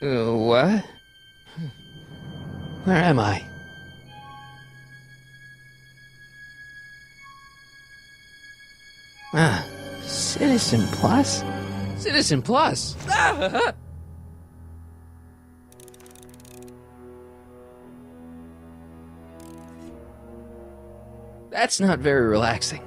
What? Where am I? Citizen Plus? Citizen Plus! That's not very relaxing.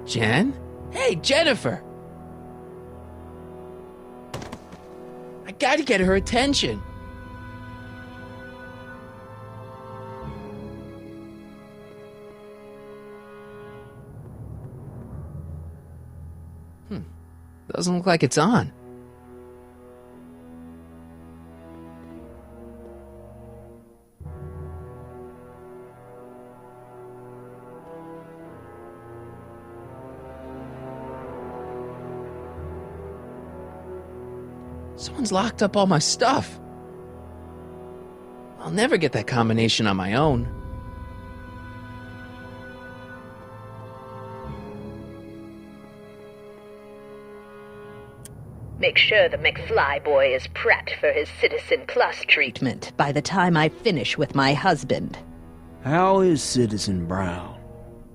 Jen? Hey, Jennifer! I gotta get her attention. Doesn't look like it's on. Someone's locked up all my stuff. I'll never get that combination on my own. Make sure the McFly boy is prepped for his Citizen Plus treatment by the time I finish with my husband. How is Citizen Brown?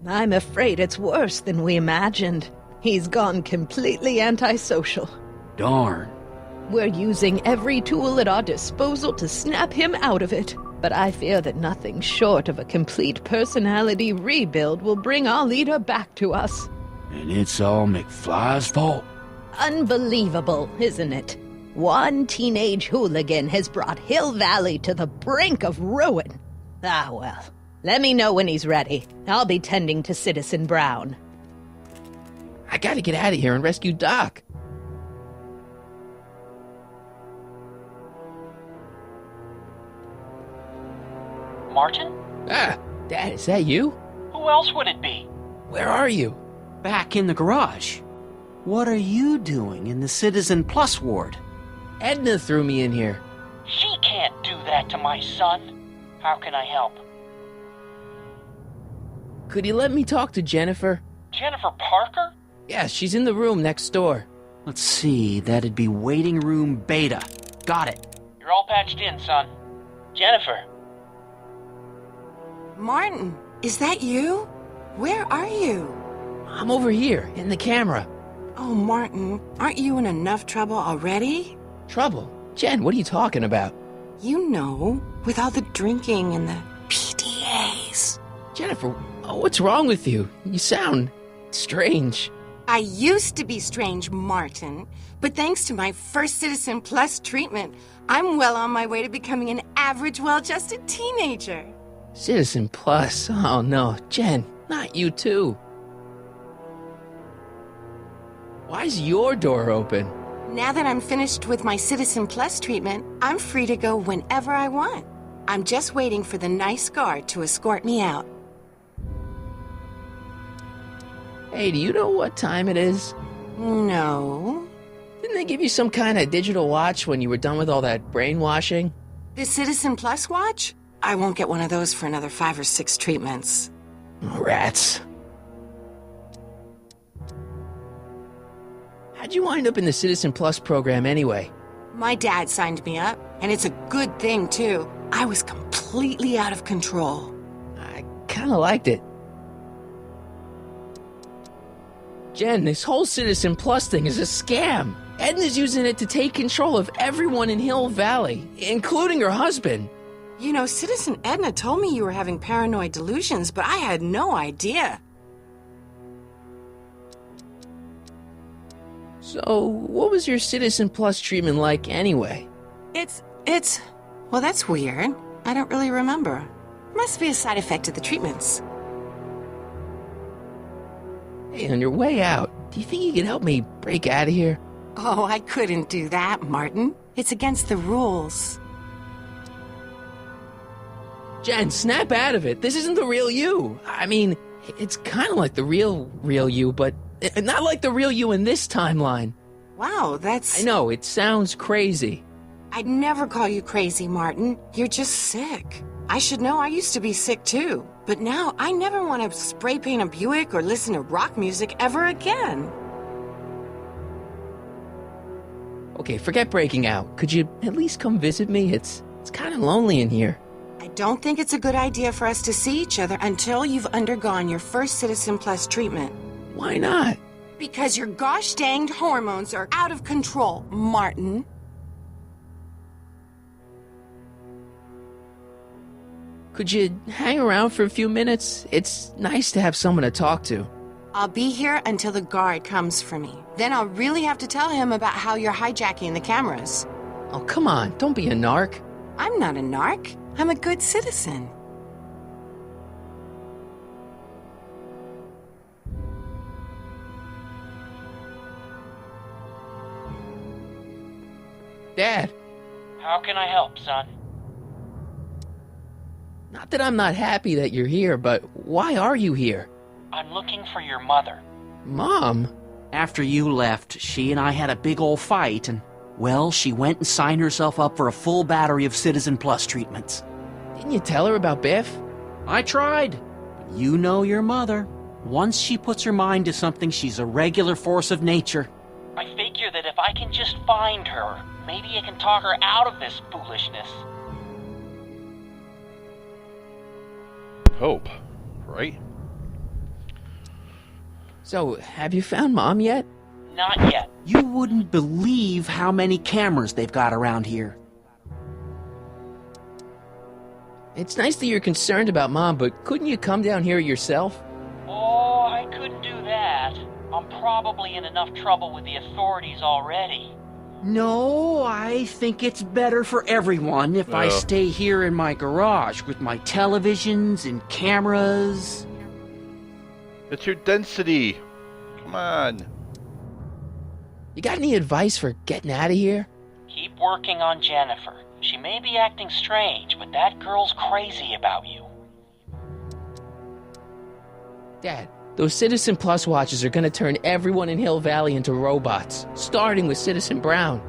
I'm afraid it's worse than we imagined. He's gone completely antisocial. Darn. We're using every tool at our disposal to snap him out of it. But I fear that nothing short of a complete personality rebuild will bring our leader back to us. And it's all McFly's fault? Unbelievable, isn't it? One teenage hooligan has brought Hill Valley to the brink of ruin. Ah, well. Let me know when he's ready. I'll be tending to Citizen Brown. I gotta get out of here and rescue Doc. Martin? Dad, is that you? Who else would it be? Where are you? Back in the garage. What are you doing in the Citizen Plus ward? Edna threw me in here. She can't do that to my son. How can I help? Could you let me talk to Jennifer? Jennifer Parker? Yeah, she's in the room next door. Let's see, that'd be waiting room beta. Got it. You're all patched in, son. Jennifer. Martin, is that you? Where are you? I'm over here, in the camera. Oh, Martin, aren't you in enough trouble already? Trouble? Jen, what are you talking about? You know, with all the drinking and the PDAs. Jennifer, what's wrong with you? You sound strange. I used to be strange, Martin, but thanks to my first Citizen Plus treatment, I'm well on my way to becoming an average, well-adjusted teenager. Citizen Plus? Oh no, Jen, not you too. Why's your door open? Now that I'm finished with my Citizen Plus treatment, I'm free to go whenever I want. I'm just waiting for the nice guard to escort me out. Hey, do you know what time it is? No. Didn't they give you some kind of digital watch when you were done with all that brainwashing? The Citizen Plus watch? I won't get one of those for another 5 or 6 treatments. Rats. How'd you wind up in the Citizen Plus program anyway? My dad signed me up, and it's a good thing, too. I was completely out of control. I kinda liked it. Jen, this whole Citizen Plus thing is a scam. Edna's using it to take control of everyone in Hill Valley, including her husband. You know, Citizen Edna told me you were having paranoid delusions, but I had no idea. So, what was your Citizen Plus treatment like anyway? Well, that's weird. I don't really remember. Must be a side effect of the treatments. Hey, on your way out, do you think you can help me break out of here? Oh, I couldn't do that, Martin. It's against the rules. Jen, snap out of it. This isn't the real you. I mean, it's kind of like the real you, but not like the real you in this timeline. Wow, that's... I know, it sounds crazy. I'd never call you crazy, Martin. You're just sick. I should know. I used to be sick too. But now I never want to spray paint a Buick or listen to rock music ever again. Okay, forget breaking out. Could you at least come visit me? It's kind of lonely in here. I don't think it's a good idea for us to see each other until you've undergone your first Citizen Plus treatment. Why not? Because your gosh danged hormones are out of control, Martin. Could you hang around for a few minutes? It's nice to have someone to talk to. I'll be here until the guard comes for me. Then I'll really have to tell him about how you're hijacking the cameras. Oh, come on. Don't be a narc. I'm not a narc. I'm a good citizen. Dad, How can I help, son? not that I'm not happy that you're here, but why are you here? I'm looking for your mother. Mom? After you left, she and I had a big old fight, and, well, she went and signed herself up for a full battery of Citizen Plus treatments. Didn't you tell her about Biff? I tried. You know your mother. Once she puts her mind to something, she's a regular force of nature. I figure that if I can just find her, maybe I can talk her out of this foolishness. Hope, right? So, have you found Mom yet? Not yet. You wouldn't believe how many cameras they've got around here. It's nice that you're concerned about Mom, but couldn't you come down here yourself? Oh, I couldn't do that. I'm probably in enough trouble with the authorities already. No, I think it's better for everyone if I Yeah. stay here in my garage with my televisions and cameras. It's your density. Come on. You got any advice for getting out of here? Keep working on Jennifer. She may be acting strange, but that girl's crazy about you. Dad, those Citizen Plus watches are gonna turn everyone in Hill Valley into robots, starting with Citizen Brown.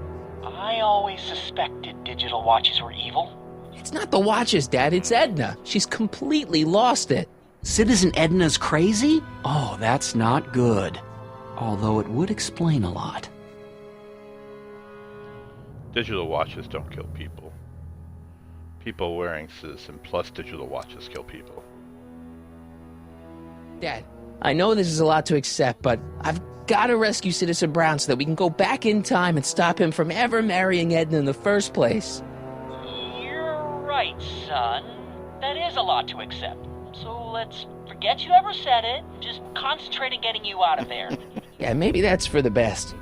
I always suspected digital watches were evil. It's not the watches, Dad, it's Edna. She's completely lost it. Citizen Edna's crazy? Oh, that's not good. Although it would explain a lot. Digital watches don't kill people. People wearing Citizen Plus digital watches kill people. Dad, I know this is a lot to accept, but I've gotta rescue Citizen Brown so that we can go back in time and stop him from ever marrying Edna in the first place. You're right, son. That is a lot to accept. So let's forget you ever said it and just concentrate on getting you out of there. Yeah, maybe that's for the best.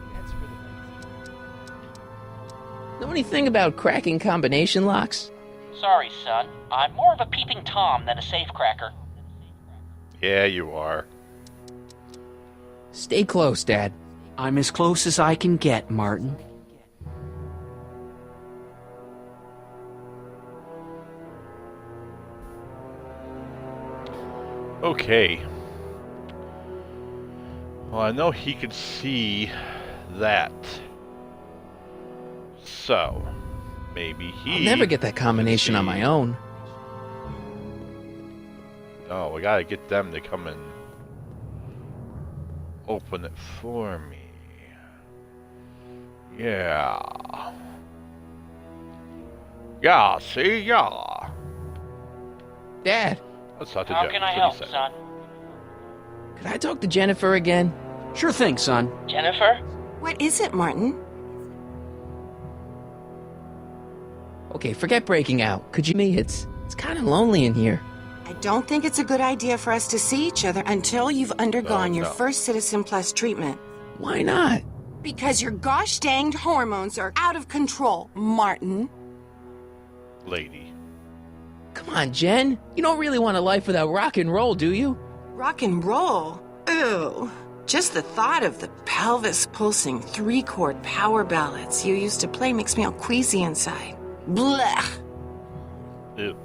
Know anything about cracking combination locks? Sorry, son. I'm more of a peeping Tom than a safecracker. Yeah, you are. Stay close, Dad. I'm as close as I can get, Martin. Okay. Well, I know he could see that. So, maybe he... I'll never get that combination on my own. No, we gotta get them to come and open it for me. Yeah. Yeah, see? Yeah. Dad, Let's talk to How Jeff. can I That's help, what he said. son? could I talk to Jennifer again? Sure thing, son. Jennifer? What is it, Martin? Okay, forget breaking out. Could you me? It's kind of lonely in here. I don't think it's a good idea for us to see each other until you've undergone your no. first Citizen Plus treatment. Why not? Because your gosh danged hormones are out of control, Martin. Lady. Come on, Jen. You don't really want a life without rock and roll, do you? Rock and roll? Ew. Just the thought of the pelvis pulsing 3-chord power ballads you used to play makes me all queasy inside. Blech. Ew.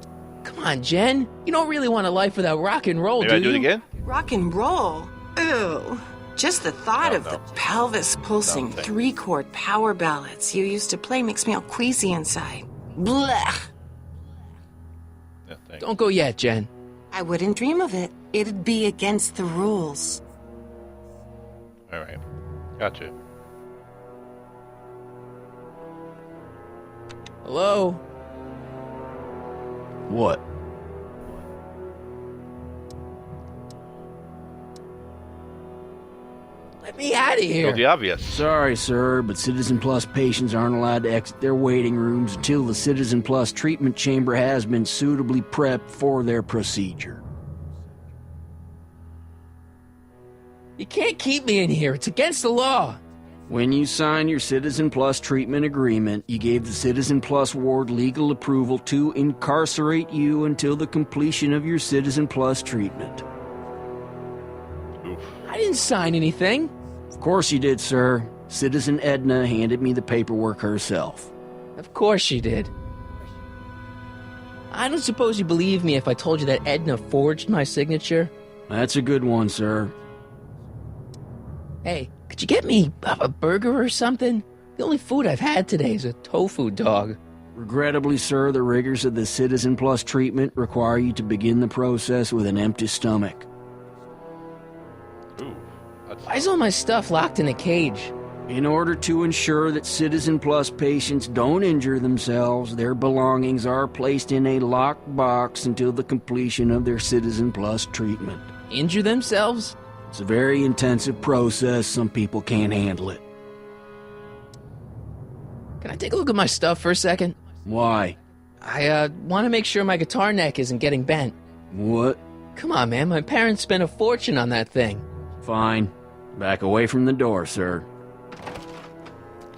Come on, Jen. You don't really want a life without rock and roll, Maybe do I do you? it again? Rock and roll? Ew. Just the thought No, of no. the pelvis pulsing No, thanks. 3-chord power ballads you used to play makes me all queasy inside. Blech. Yeah, anything. Don't go yet, Jen. I wouldn't dream of it. It'd be against the rules. Alright. Gotcha. Hello? What? Let me out of Kill here. the obvious. Sorry, sir, but Citizen Plus patients aren't allowed to exit their waiting rooms until the Citizen Plus treatment chamber has been suitably prepped for their procedure. You can't keep me in here. It's against the law. When you signed your Citizen Plus treatment agreement, you gave the Citizen Plus ward legal approval to incarcerate you until the completion of your Citizen Plus treatment. Oof. I didn't sign anything. Of course you did, sir. Citizen Edna handed me the paperwork herself. Of course she did. I don't suppose you believe me if I told you that Edna forged my signature? That's a good one, sir. Hey, could you get me a burger or something? The only food I've had today is a tofu dog. Regrettably, sir, the rigors of the Citizen Plus treatment require you to begin the process with an empty stomach. Ooh. That's Why is all my stuff locked in a cage? In order to ensure that Citizen Plus patients don't injure themselves, their belongings are placed in a locked box until the completion of their Citizen Plus treatment. Injure themselves? It's a very intensive process. Some people can't handle it. Can I take a look at my stuff for a second? Why? I want to make sure my guitar neck isn't getting bent. What? Come on, man. My parents spent a fortune on that thing. Fine. Back away from the door, sir.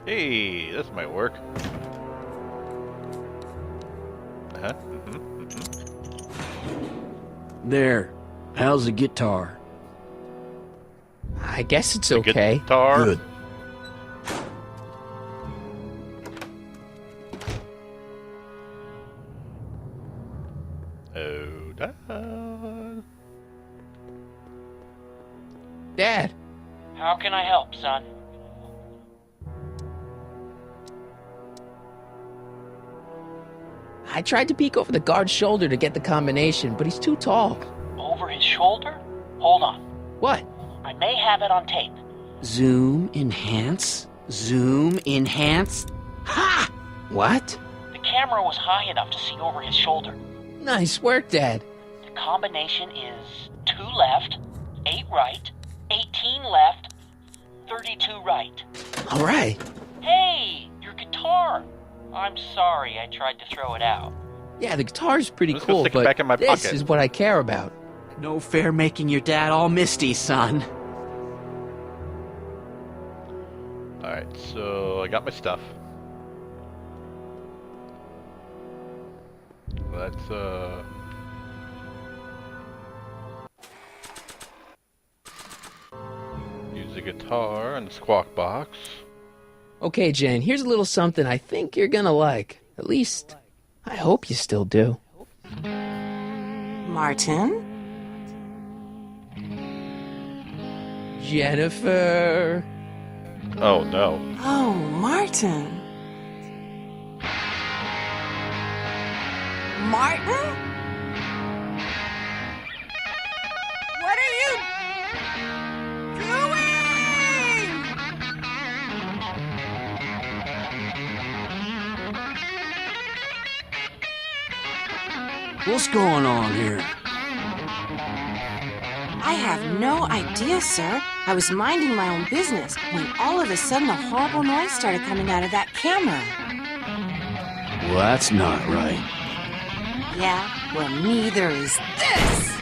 Hey, this might work. Uh-huh. There. How's the guitar? I guess it's okay. Guitar. Good. Hold on. Dad, How can I help, son? I tried to peek over the guard's shoulder to get the combination, but he's too tall. Over his shoulder? Hold on. What? I may have it on tape. Zoom, enhance. Zoom, enhance. Ha! What? The camera was high enough to see over his shoulder. Nice work, Dad. The combination is 2 left, 8 right, 18 left, 32 right. All right. Hey, your guitar! I'm sorry I tried to throw it out. Yeah, the guitar's pretty I'm just gonna cool, stick it but back in my this pocket. is what I care about. No fair making your dad all misty, son. Alright, so I got my stuff. Let's, use the guitar and the squawk box. Okay, Jen, here's a little something I think you're gonna like. At least, I hope you still do. Martin? Jennifer. Oh no. Oh, Martin. Martin? What are you doing? What's going on here? I have no idea, sir. I was minding my own business when all of a sudden a horrible noise started coming out of that camera. Well, that's not right. Yeah, well, neither is this.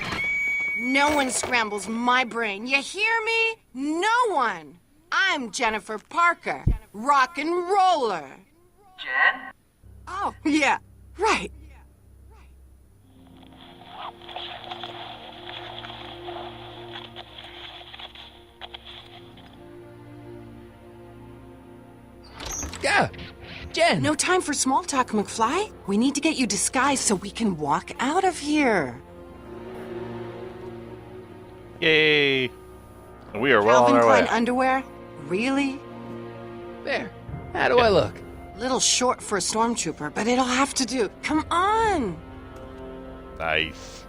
No one scrambles my brain. You hear me? No one. I'm Jennifer Parker, rock and roller. Jen? Oh, yeah, right. Yeah, Jen. No time for small talk, McFly. We need to get you disguised so we can walk out of here. Yay! We are well on Calvin our Klein way. underwear? Really? There. How do I look? Little short for a stormtrooper, but it'll have to do. Come on! Nice.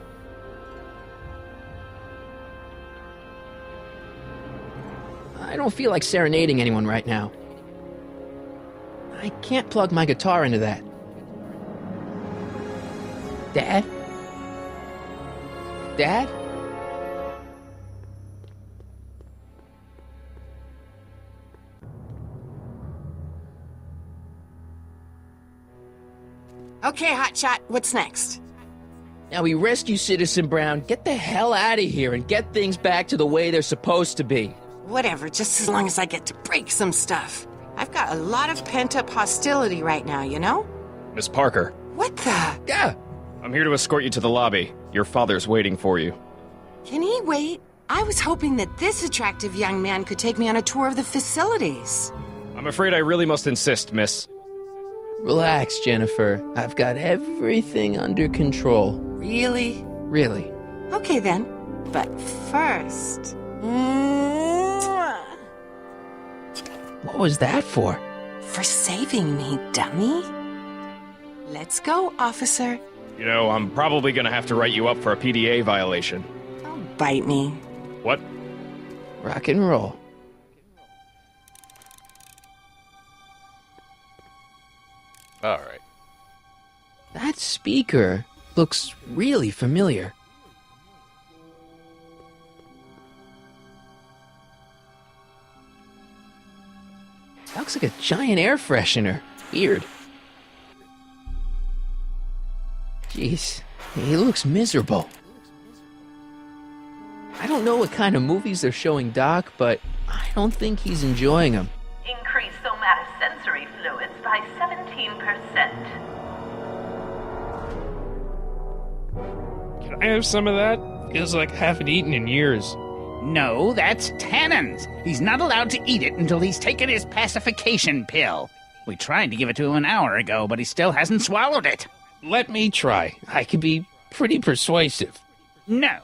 I don't feel like serenading anyone right now. I can't plug my guitar into that. Dad? Dad? Okay, Hotshot, what's next? Now we rescue Citizen Brown, get the hell out of here, and get things back to the way they're supposed to be. Whatever, just as long as I get to break some stuff. I've got a lot of pent-up hostility right now, you know? Miss Parker, What the? Yeah, I'm here to escort you to the lobby. Your father's waiting for you. Can he wait? I was hoping that this attractive young man could take me on a tour of the facilities. I'm afraid I really must insist, miss. relax, Jennifer. I've got everything under control. Really? Really. Okay then. But first... What was that for? For saving me, dummy. Let's go, officer. You know, I'm probably gonna have to write you up for a PDA violation. Don't bite me. What? Rock and roll. Alright. That speaker looks really familiar. That looks like a giant air freshener. Weird. Jeez, he looks miserable. I don't know what kind of movies they're showing Doc, but I don't think he's enjoying them. Increase somatosensory fluids by 17%. Can I have some of that? Feels like I haven't eaten in years. No, that's tannins. He's not allowed to eat it until he's taken his pacification pill. We tried to give it to him an hour ago, but he still hasn't swallowed it. Let me try. I could be pretty persuasive. No.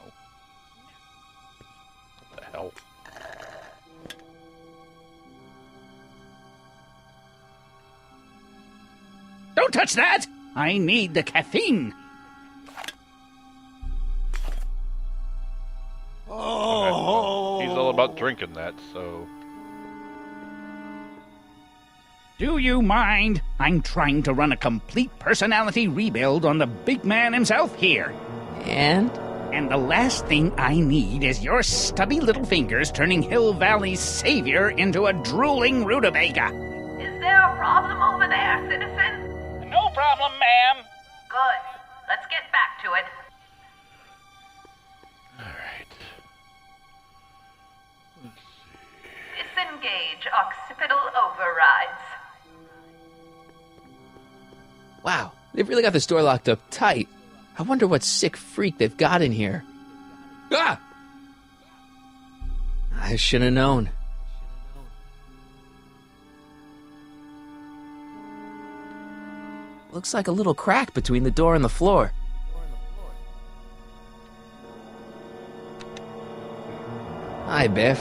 What the hell? Don't touch that! I need the caffeine. Okay, he's all about drinking that, so... Do you mind? I'm trying to run a complete personality rebuild on the big man himself here. And? And the last thing I need is your stubby little fingers turning Hill Valley's savior into a drooling rutabaga. Is there a problem over there, citizen? No problem, ma'am. Good. Let's get back to it. Alright. Disengage occipital overrides. Wow, they've really got this door locked up tight. I wonder what sick freak they've got in here. Ah! I should have known. Looks like a little crack between the door and the floor. Hi, Biff.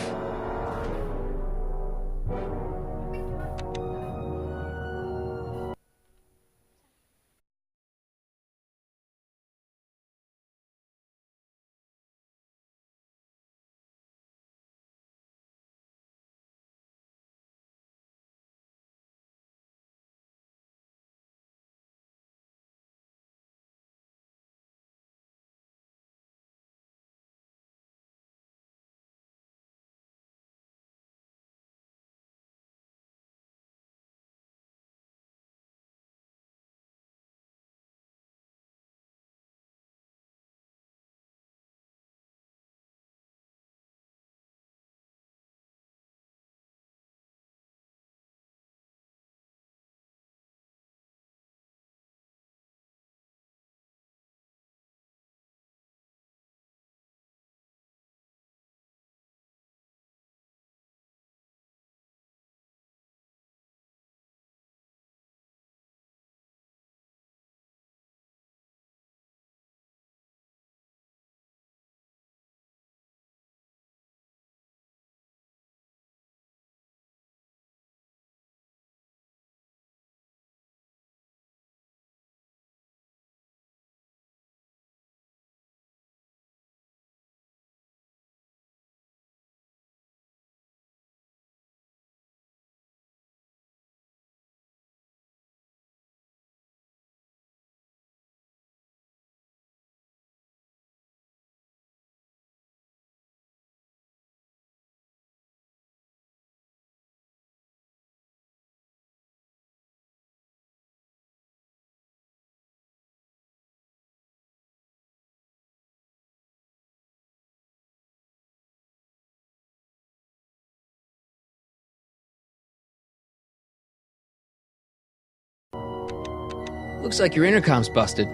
Looks like your intercom's busted.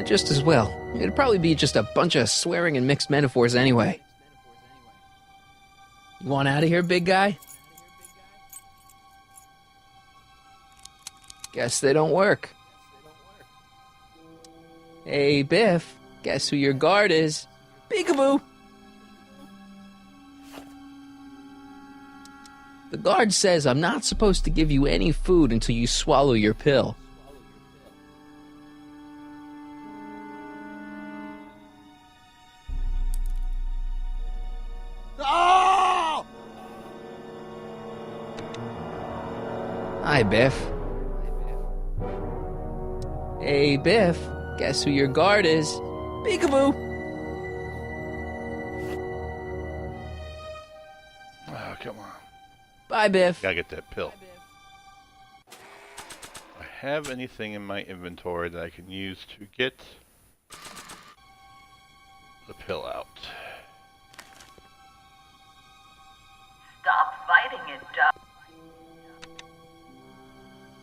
Just as well. It'd probably be just a bunch of swearing and mixed metaphors anyway. You want out of here, big guy? Guess they don't work. Hey, Biff, guess who your guard is? Peekaboo! The guard says I'm not supposed to give you any food until you swallow your pill. Oh! Hi, Biff. Hey, Biff, guess who your guard is? Peekaboo! Oh, come on. Bye, Biff. Gotta get that pill. I have anything in my inventory that I can use to get the pill out. Stop fighting it, Doc.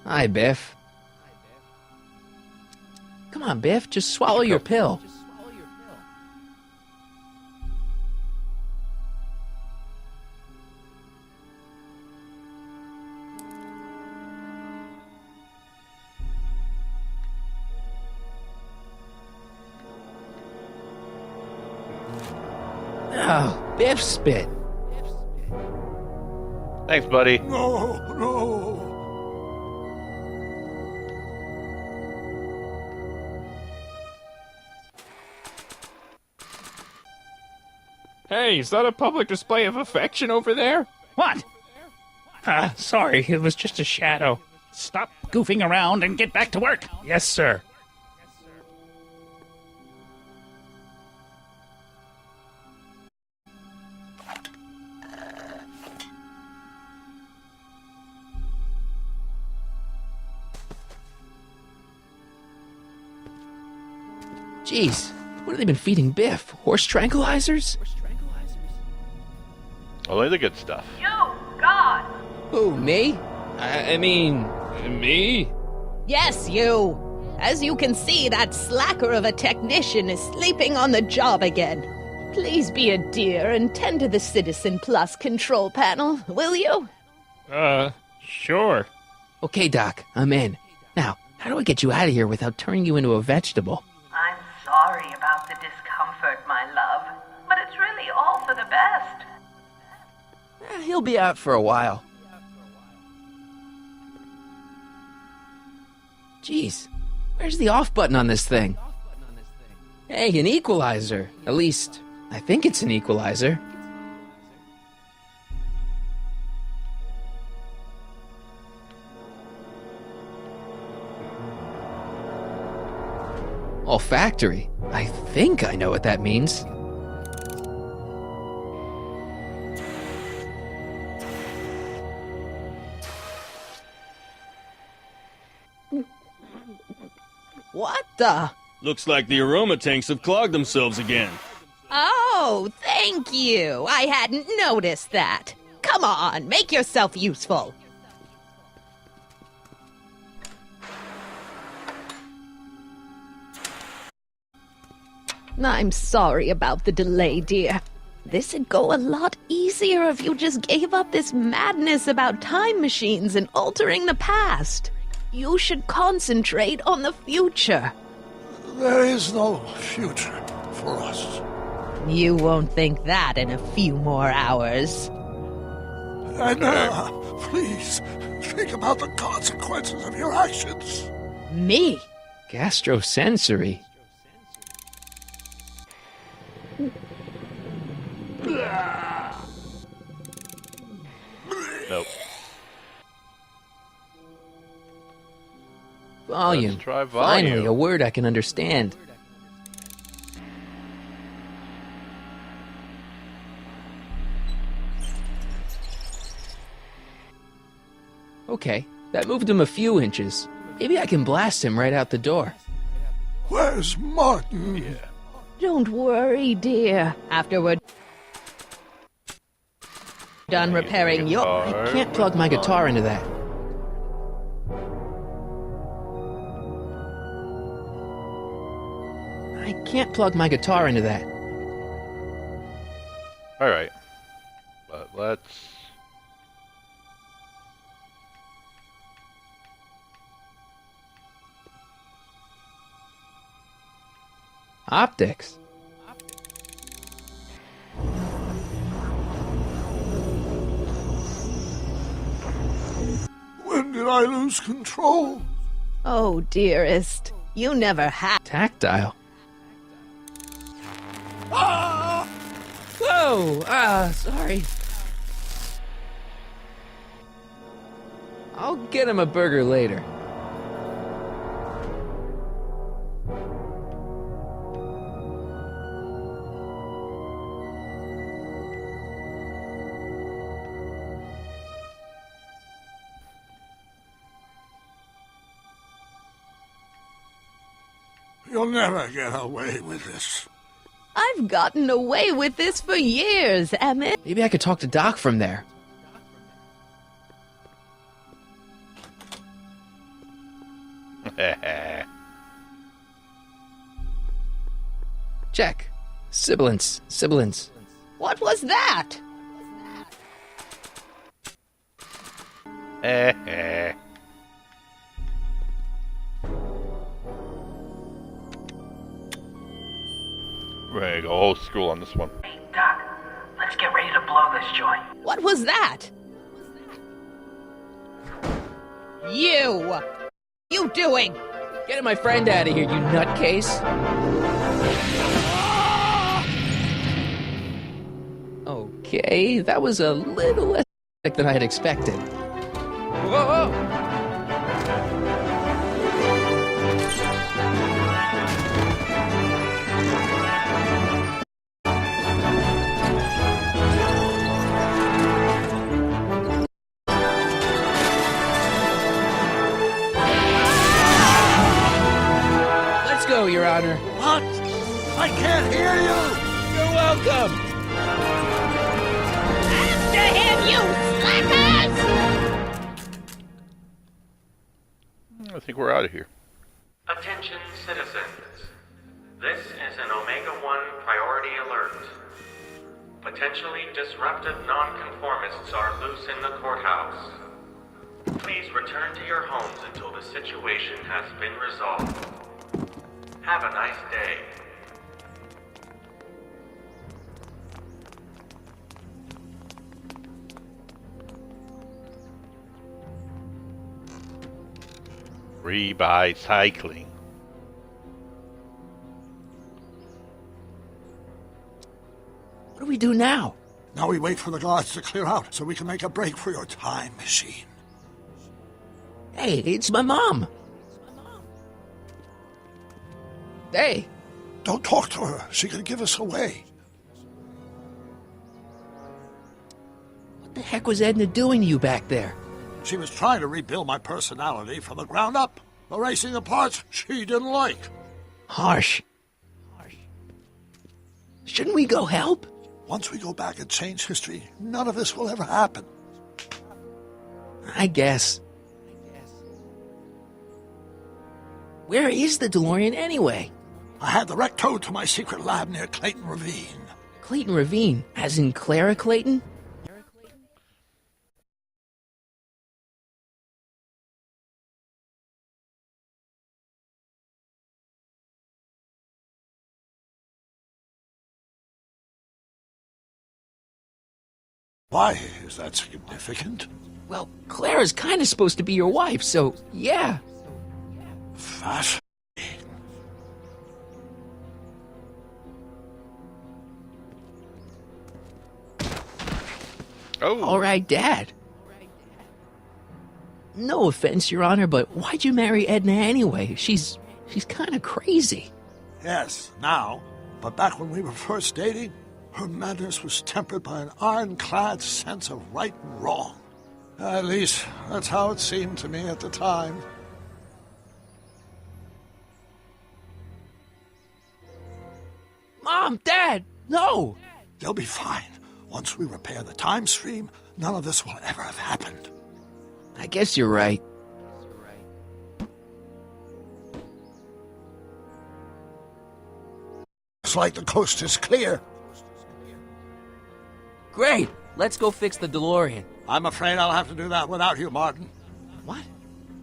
Hi, Biff. Come on, Biff, just swallow your pill. Oh, Biff spit. Thanks, buddy. No, no. Hey, is that a public display of affection over there? What? Sorry, it was just a shadow. Stop goofing around and get back to work. Yes, sir. Jeez, what have they been feeding Biff? Horse tranquilizers? Only the good stuff. You, God! Who, me? I mean, me? Yes, you. As you can see, that slacker of a technician is sleeping on the job again. Please be a dear and tend to the Citizen Plus control panel, will you? Sure. Okay, Doc, I'm in. Now, how do I get you out of here without turning you into a vegetable? I'm sorry about the discomfort, my love, but it's really all for the best. He'll be out for a while. Jeez, where's the off button on this thing? Hey, an equalizer. At least, I think it's an equalizer. Olfactory. I think I know what that means. What the? Looks like the aroma tanks have clogged themselves again. Oh, thank you. I hadn't noticed that. Come on, make yourself useful. I'm sorry about the delay, dear. This'd go a lot easier if you just gave up this madness about time machines and altering the past. You should concentrate on the future. There is no future for us. You won't think that in a few more hours. And please, think about the consequences of your actions. Me? Gastrosensory. Nope. Volume. Let's try volume. Finally, a word I can understand. Okay, that moved him a few inches. Maybe I can blast him right out the door. Where's Martin? Yeah. Don't worry, dear. After we're done repairing your... I can't plug my guitar into that. can't plug my guitar into that. Alright. But let's... Optics? When did I lose control? Oh, dearest, you never had. Tactile? Ah! Whoa! Sorry. I'll get him a burger later. You'll never get away with this. I've gotten away with this for years, Emmett. Maybe I could talk to Doc from there. Check. Sibilance. Sibilance. What was that? We're gonna go old school on this one. Hey, Doc, let's get ready to blow this joint. What was that? You! You doing? Getting my friend out of here, you nutcase. Okay, that was a little less than I had expected. Whoa! Let's go, Your Honor. What? I can't hear you! You're welcome! After him, you slackers! I think we're out of here. Attention citizens. This is an Omega-1 priority alert. Potentially disruptive nonconformists are loose in the courthouse. Please return to your homes until the situation has been resolved. Have a nice day. Recycling. What do we do now? Now we wait for the guards to clear out so we can make a break for your time machine. Hey, it's my mom. Hey. Don't talk to her. She could give us away. What the heck was Edna doing to you back there? She was trying to rebuild my personality from the ground up, erasing the parts she didn't like. Harsh. Shouldn't we go help? Once we go back and change history, none of this will ever happen. I guess. Where is the DeLorean anyway? I had the wreck towed to my secret lab near Clayton Ravine. Clayton Ravine? As in Clara Clayton? Why is that significant? Well, Clara's kind of supposed to be your wife, so yeah. Fascinating. Oh. All right, Dad. No offense, Your Honor, but why'd you marry Edna anyway? She's kind of crazy. Yes, now. But back when we were first dating, her madness was tempered by an ironclad sense of right and wrong. At least, that's how it seemed to me at the time. Mom, Dad, no! They'll be fine. Once we repair the time stream, none of this will ever have happened. I guess you're right. Looks like the coast is clear. Great! Let's go fix the DeLorean. I'm afraid I'll have to do that without you, Martin. What?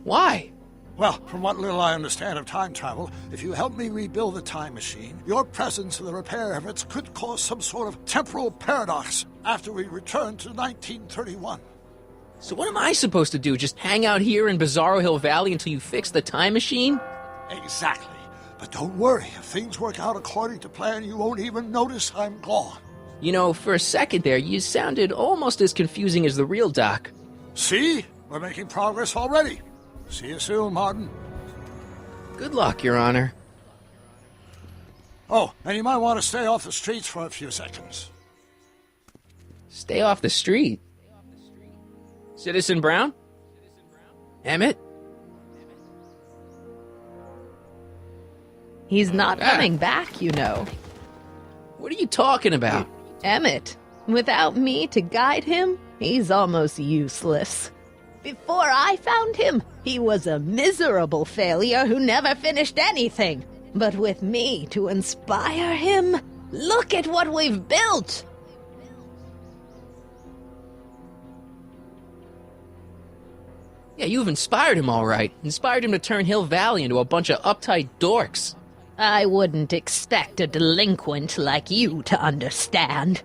Why? Well, from what little I understand of time travel, if you help me rebuild the time machine, your presence in the repair efforts could cause some sort of temporal paradox after we return to 1931. So what am I supposed to do? Just hang out here in Bizarro Hill Valley until you fix the time machine? Exactly. But don't worry, if things work out according to plan, you won't even notice I'm gone. You know, for a second there, you sounded almost as confusing as the real Doc. See? We're making progress already. See you soon, Martin. Good luck, Your Honor. Oh, and you might want to stay off the streets for a few seconds. Stay off the street? Citizen Brown? Emmett? He's not coming back, you know. What are you talking about? Emmett, without me to guide him, he's almost useless. Before I found him, he was a miserable failure who never finished anything. But with me to inspire him, look at what we've built! Yeah, you've inspired him all right. Inspired him to turn Hill Valley into a bunch of uptight dorks. I wouldn't expect a delinquent like you to understand.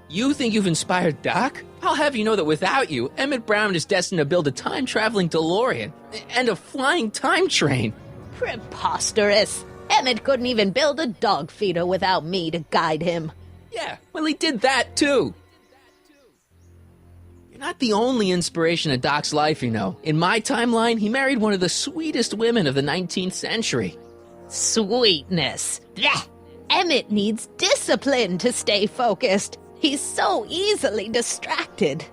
You think you've inspired Doc? I'll have you know that without you, Emmett Brown is destined to build a time-traveling DeLorean and a flying time train. Preposterous. Emmett couldn't even build a dog feeder without me to guide him. Yeah, well, he did that, too. You're not the only inspiration of Doc's life, you know. In my timeline, he married one of the sweetest women of the 19th century. Sweetness. Blech. Emmett needs discipline to stay focused. He's so easily distracted.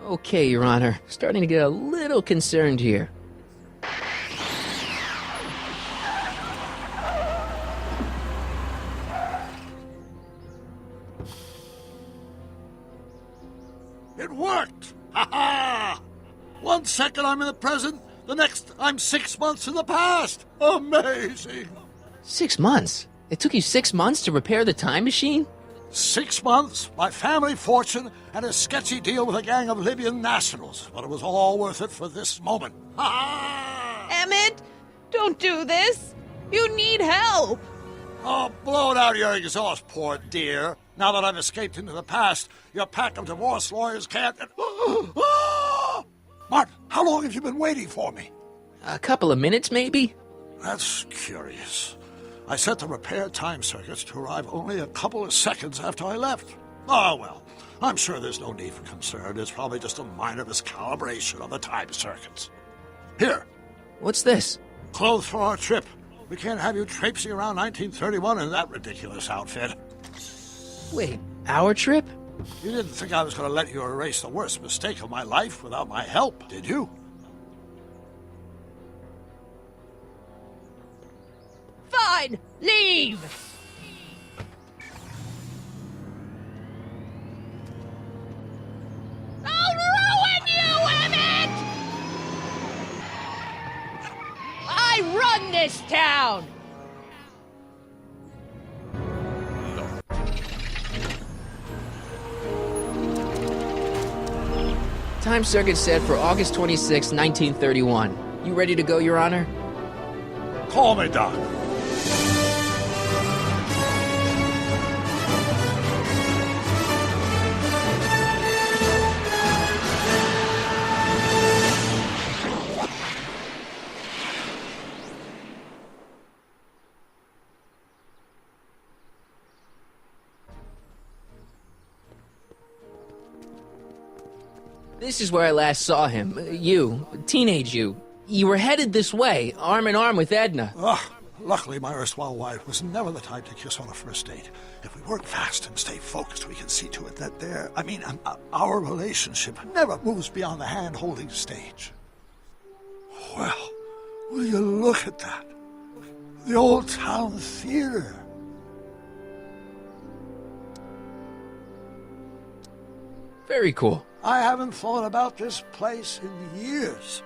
Okay, Your Honor. Starting to get a little concerned here. It worked! Ha-ha! 1 second I'm in the present, the next I'm 6 months in the past! Amazing! 6 months? It took you 6 months to repair the time machine? 6 months, my family fortune, and a sketchy deal with a gang of Libyan nationals. But it was all worth it for this moment. Ha-ha! Emmett, don't do this. You need help. Oh, blow it out of your exhaust, poor dear. Now that I've escaped into the past, your pack of divorce lawyers can't... Martin, how long have you been waiting for me? A couple of minutes, maybe? That's curious. I set the repair time circuits to arrive only a couple of seconds after I left. Oh, well, I'm sure there's no need for concern. It's probably just a minor miscalibration of the time circuits. Here. What's this? Clothes for our trip. We can't have you traipsing around 1931 in that ridiculous outfit. Wait, our trip? You didn't think I was going to let you erase the worst mistake of my life without my help, did you? Fine, leave! I'll ruin you, Emmett! I run this town! Time circuit set for August 26, 1931. You ready to go, Your Honor? Call me, Doc. This is where I last saw him. You, teenage you. You were headed this way, arm in arm with Edna. Luckily, my erstwhile wife was never the type to kiss on a first date. If we work fast and stay focused, we can see to it that our relationship never moves beyond the hand-holding stage. Well, will you look at that? The old town theater. Very cool. I haven't thought about this place in years.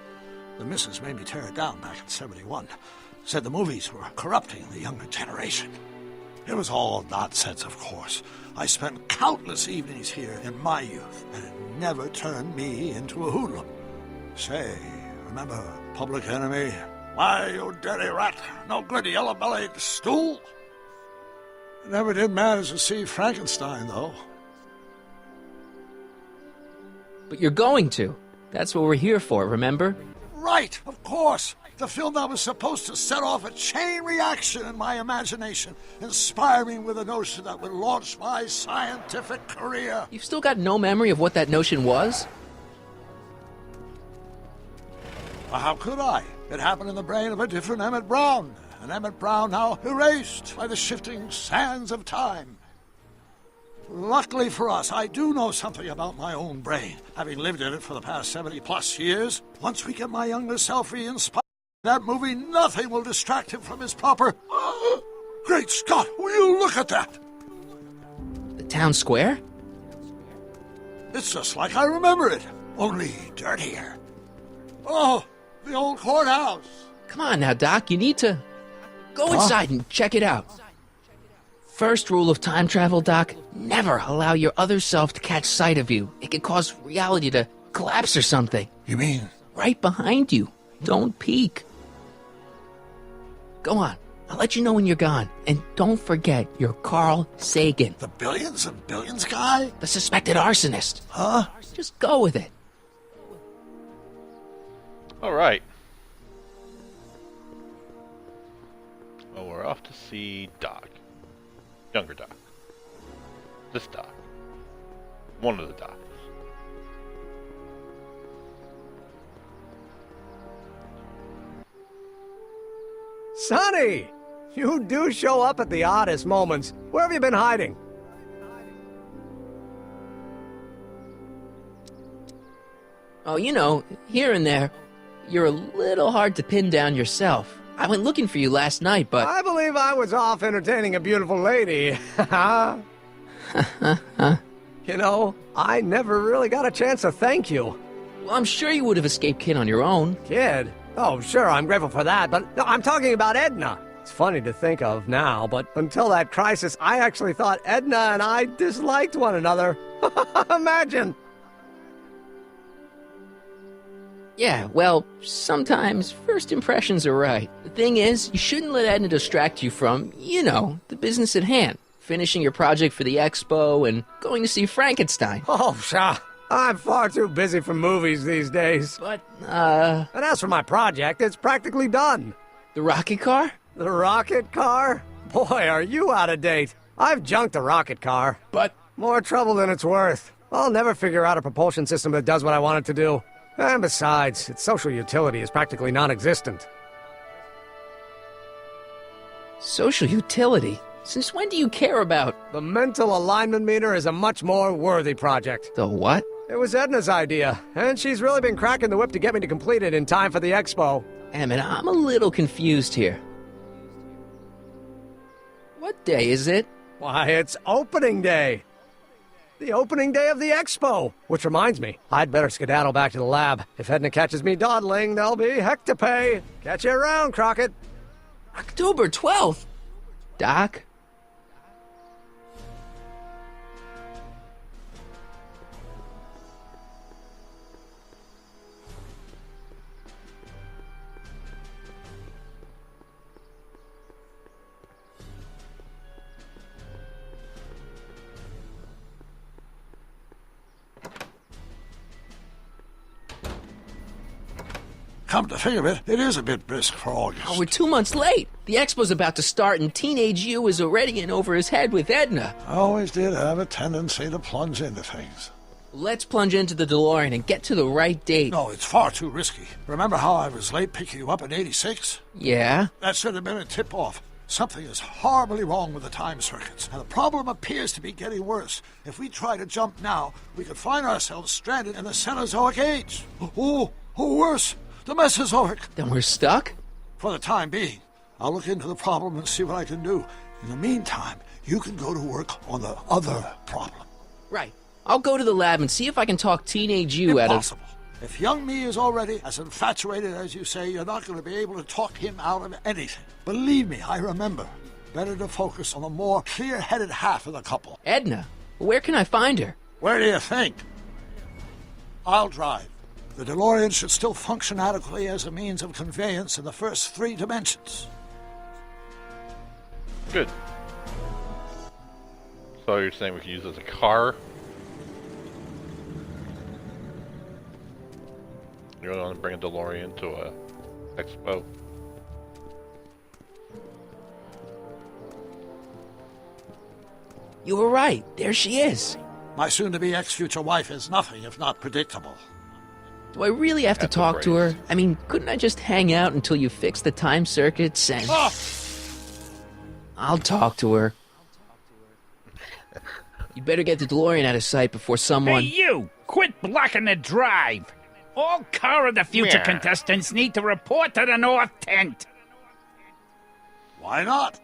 The missus made me tear it down back in '71. Said the movies were corrupting the younger generation. It was all nonsense, of course. I spent countless evenings here in my youth, and it never turned me into a hoodlum. Say, remember Public Enemy? Why, you dirty rat, no good yellow-bellied stool. Never did manage to see Frankenstein, though. But you're going to. That's what we're here for, remember? Right, of course. The film that was supposed to set off a chain reaction in my imagination, inspire me with a notion that would launch my scientific career. You've still got no memory of what that notion was? Well, how could I? It happened in the brain of a different Emmett Brown. An Emmett Brown now erased by the shifting sands of time. Luckily for us, I do know something about my own brain, having lived in it for the past 70-plus years. Once we get my younger self re-inspired, that movie, nothing will distract him from his proper... Great Scott, will you look at that? The town square? It's just like I remember it, only dirtier. Oh, the old courthouse. Come on now, Doc, you need to... Go inside and check it out. First rule of time travel, Doc, never allow your other self to catch sight of you. It could cause reality to collapse or something. You mean? Right behind you. Don't peek. Go on. I'll let you know when you're gone. And don't forget, you're Carl Sagan. The billions and billions guy? The suspected arsonist. Huh? Just go with it. All right. Well, we're off to see Doc. Younger Doc. This Doc. One of the Docs. Sonny! You do show up at the oddest moments. Where have you been hiding? Oh, you know, here and there, you're a little hard to pin down yourself. I went looking for you last night, but... I believe I was off entertaining a beautiful lady. You know, I never really got a chance to thank you. Well, I'm sure you would have escaped Kid on your own. Kid? Oh, sure, I'm grateful for that, but no, I'm talking about Edna. It's funny to think of now, but until that crisis, I actually thought Edna and I disliked one another. Imagine! Yeah, well, sometimes first impressions are right. The thing is, you shouldn't let Edna distract you from, you know, the business at hand. Finishing your project for the expo and going to see Frankenstein. Oh, pshaw. I'm far too busy for movies these days. But, And as for my project, it's practically done. The rocket car? The rocket car? Boy, are you out of date. I've junked the rocket car. But... More trouble than it's worth. I'll never figure out a propulsion system that does what I want it to do. And besides, its social utility is practically non-existent. Social utility? Since when do you care about... The mental alignment meter is a much more worthy project. The what? It was Edna's idea, and she's really been cracking the whip to get me to complete it in time for the expo. Emmett, I'm a little confused here. What day is it? Why, it's opening day. The opening day of the expo. Which reminds me, I'd better skedaddle back to the lab. If Edna catches me dawdling, there'll be heck to pay. Catch you around, Crockett. October 12th? Doc? Come to think of it, it is a bit brisk for August. Oh, we're 2 months late. The expo's about to start and teenage you is already in over his head with Edna. I always did have a tendency to plunge into things. Let's plunge into the DeLorean and get to the right date. No, it's far too risky. Remember how I was late picking you up in '86? Yeah? That should have been a tip-off. Something is horribly wrong with the time circuits, and the problem appears to be getting worse. If we try to jump now, we could find ourselves stranded in the Cenozoic Age. Or worse, the Mesozoic. Then we're stuck? For the time being. I'll look into the problem and see what I can do. In the meantime, you can go to work on the other problem. Right. I'll go to the lab and see if I can talk teenage you out of... Impossible. If young me is already as infatuated as you say, you're not going to be able to talk him out of anything. Believe me, I remember. Better to focus on the more clear-headed half of the couple. Edna? Where can I find her? Where do you think? I'll drive. The DeLorean should still function adequately as a means of conveyance in the first 3 dimensions. Good. So you're saying we can use it as a car? You really want to bring a DeLorean to a expo? You were right. There she is. My soon-to-be ex-future wife is nothing if not predictable. Do I really have to talk to her? I mean, couldn't I just hang out until you fix the time circuits and... I'll talk to her. You better get the DeLorean out of sight before someone... Hey, you! Quit blocking the drive! All Car of the Future contestants need to report to the North Tent. Why not?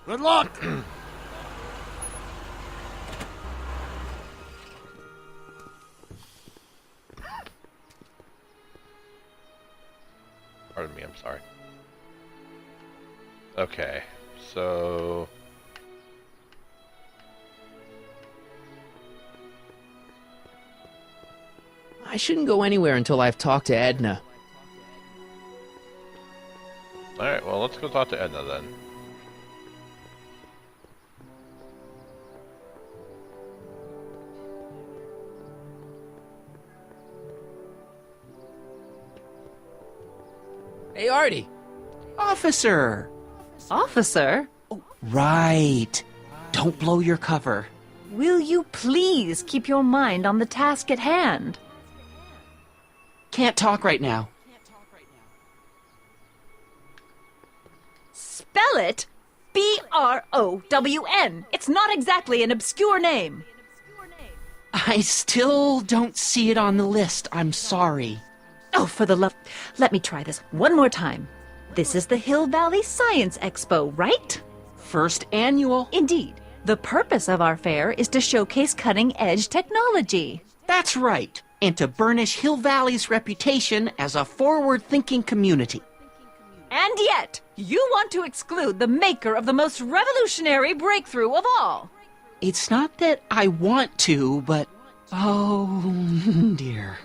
Good luck! Pardon me, I'm sorry. Okay, so... I shouldn't go anywhere until I've talked to Edna. Alright, well, let's go talk to Edna then. Hey, Artie. Officer! Officer? Right. Don't blow your cover. Will you please keep your mind on the task at hand? Can't talk right now. Spell it B-R-O-W-N. It's not exactly an obscure name. I still don't see it on the list. I'm sorry. Oh, for the love... Let me try this one more time. This is the Hill Valley Science Expo, right? First annual. Indeed. The purpose of our fair is to showcase cutting-edge technology. That's right. And to burnish Hill Valley's reputation as a forward-thinking community. And yet, you want to exclude the maker of the most revolutionary breakthrough of all. It's not that I want to, but... oh, dear.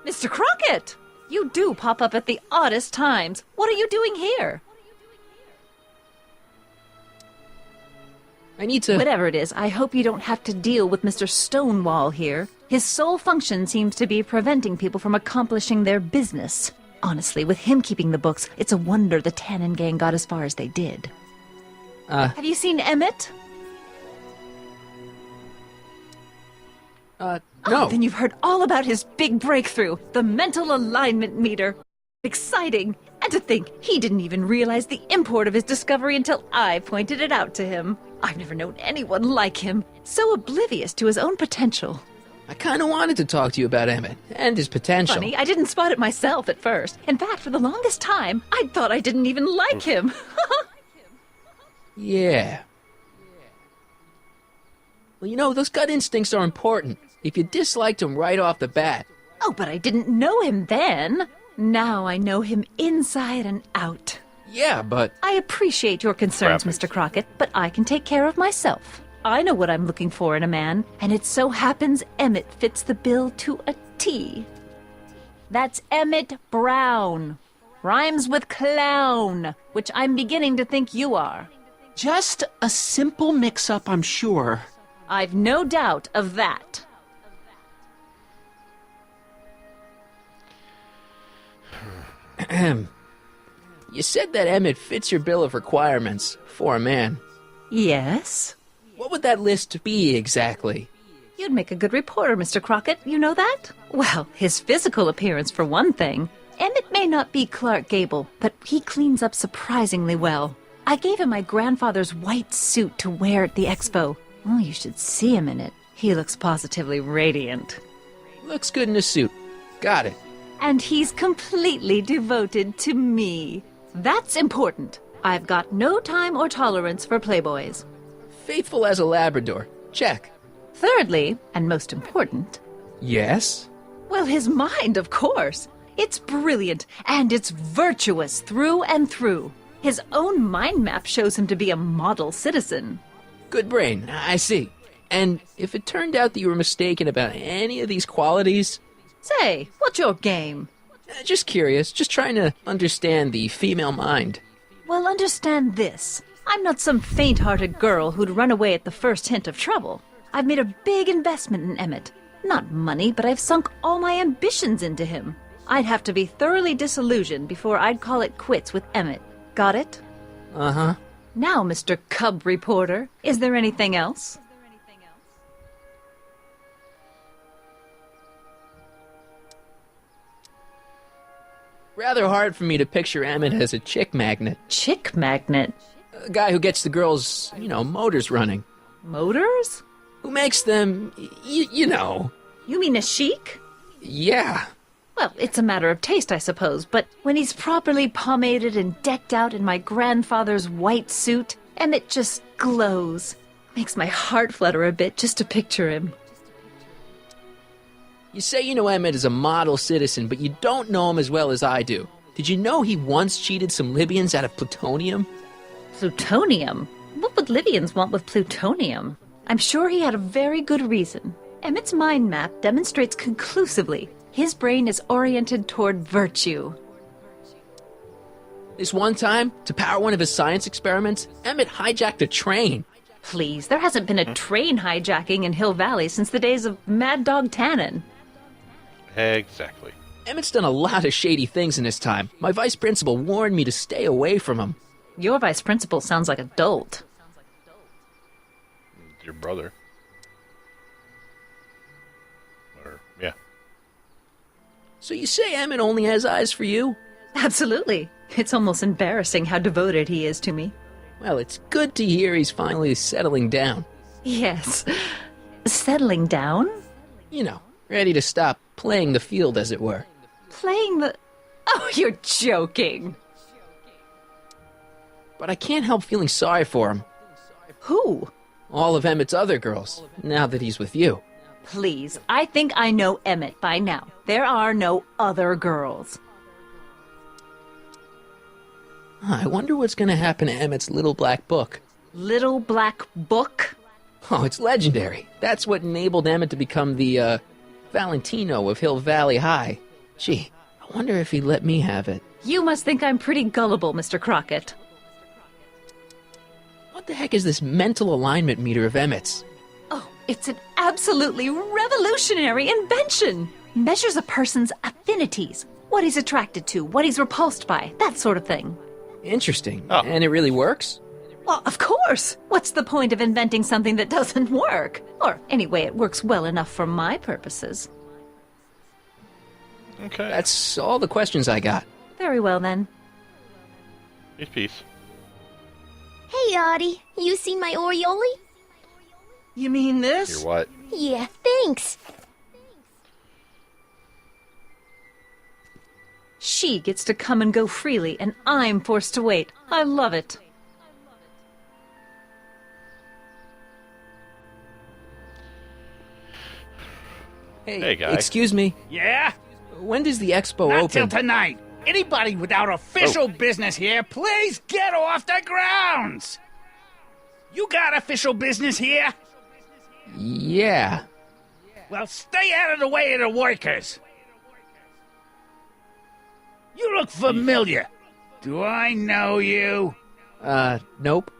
Mr. Crockett! You do pop up at the oddest times. What are you doing here? I need to... Whatever it is, I hope you don't have to deal with Mr. Stonewall here. His sole function seems to be preventing people from accomplishing their business. Honestly, with him keeping the books, it's a wonder the Tannen gang got as far as they did. Have you seen Emmett? No. Oh, then you've heard all about his big breakthrough, the mental alignment meter. Exciting. And to think, he didn't even realize the import of his discovery until I pointed it out to him. I've never known anyone like him, so oblivious to his own potential. I kind of wanted to talk to you about Emmett and his potential. Funny, I didn't spot it myself at first. In fact, for the longest time, I thought I didn't even like him. Yeah. Well, you know, those gut instincts are important. If you disliked him right off the bat... Oh, but I didn't know him then. Now I know him inside and out. Yeah, but... I appreciate your concerns, Mr. Crockett, but I can take care of myself. I know what I'm looking for in a man, and it so happens Emmett fits the bill to a T. That's Emmett Brown. Rhymes with clown, which I'm beginning to think you are. Just a simple mix-up, I'm sure. I've no doubt of that. You said that Emmett fits your bill of requirements for a man. Yes? What would that list be exactly? You'd make a good reporter, Mr. Crockett. You know that? Well, his physical appearance for one thing. Emmett may not be Clark Gable, but he cleans up surprisingly well. I gave him my grandfather's white suit to wear at the expo. Oh, you should see him in it. He looks positively radiant. Looks good in a suit. Got it. And he's completely devoted to me. That's important. I've got no time or tolerance for playboys. Faithful as a Labrador. Check. Thirdly, and most important, Yes? well, his mind, of course. It's brilliant, and it's virtuous through and through. His own mind map shows him to be a model citizen. Good brain, I see. And if it turned out that you were mistaken about any of these qualities... Say, what's your game? Just curious, just trying to understand the female mind. Well, understand this. I'm not some faint-hearted girl who'd run away at the first hint of trouble. I've made a big investment in Emmett. Not money, but I've sunk all my ambitions into him. I'd have to be thoroughly disillusioned before I'd call it quits with Emmett. Got it? Uh-huh. Now, Mr. Cub Reporter, is there anything else? Rather hard for me to picture Emmett as a chick magnet. Chick magnet? A guy who gets the girls, motors running. Motors? Who makes them, you know. You mean a chic? Yeah. Well, it's a matter of taste, I suppose, but when he's properly pomaded and decked out in my grandfather's white suit, Emmett just glows. Makes my heart flutter a bit just to picture him. You say you know Emmett is a model citizen, but you don't know him as well as I do. Did you know he once cheated some Libyans out of plutonium? Plutonium? What would Libyans want with plutonium? I'm sure he had a very good reason. Emmett's mind map demonstrates conclusively his brain is oriented toward virtue. This one time, to power one of his science experiments, Emmett hijacked a train. Please, there hasn't been a train hijacking in Hill Valley since the days of Mad Dog Tannen. Exactly. Emmett's done a lot of shady things in his time. My vice principal warned me to stay away from him. Your vice principal sounds like a dolt. Your brother. Yeah. So you say Emmett only has eyes for you? Absolutely. It's almost embarrassing how devoted he is to me. Well, it's good to hear he's finally settling down. Yes. Settling down? You know, ready to stop playing the field, as it were. Playing the... Oh, you're joking. But I can't help feeling sorry for him. Who? All of Emmett's other girls, now that he's with you. Please, I think I know Emmett by now. There are no other girls. I wonder what's going to happen to Emmett's little black book. Little black book? Oh, it's legendary. That's what enabled Emmett to become the, Valentino of Hill Valley High. Gee, I wonder if he'd let me have it. You must think I'm pretty gullible, Mr. Crockett. What the heck is this mental alignment meter of Emmett's? Oh, it's an absolutely revolutionary invention. Measures a person's affinities, what he's attracted to, what he's repulsed by, that sort of thing. Interesting. Oh. And it really works? Well, of course. What's the point of inventing something that doesn't work? Or, anyway, it works well enough for my purposes. Okay. That's all the questions I got. Very well, then. Peace. Hey, Artie. You seen my Oriole? You mean this? Your what? Yeah, thanks. She gets to come and go freely, and I'm forced to wait. I love it. Hey, guy. Excuse me. Yeah? When does the expo Not open? till tonight. Anybody without official business here, please get off the grounds! You got official business here? Yeah. Well, stay out of the way of the workers. You look familiar. Do I know you? Nope.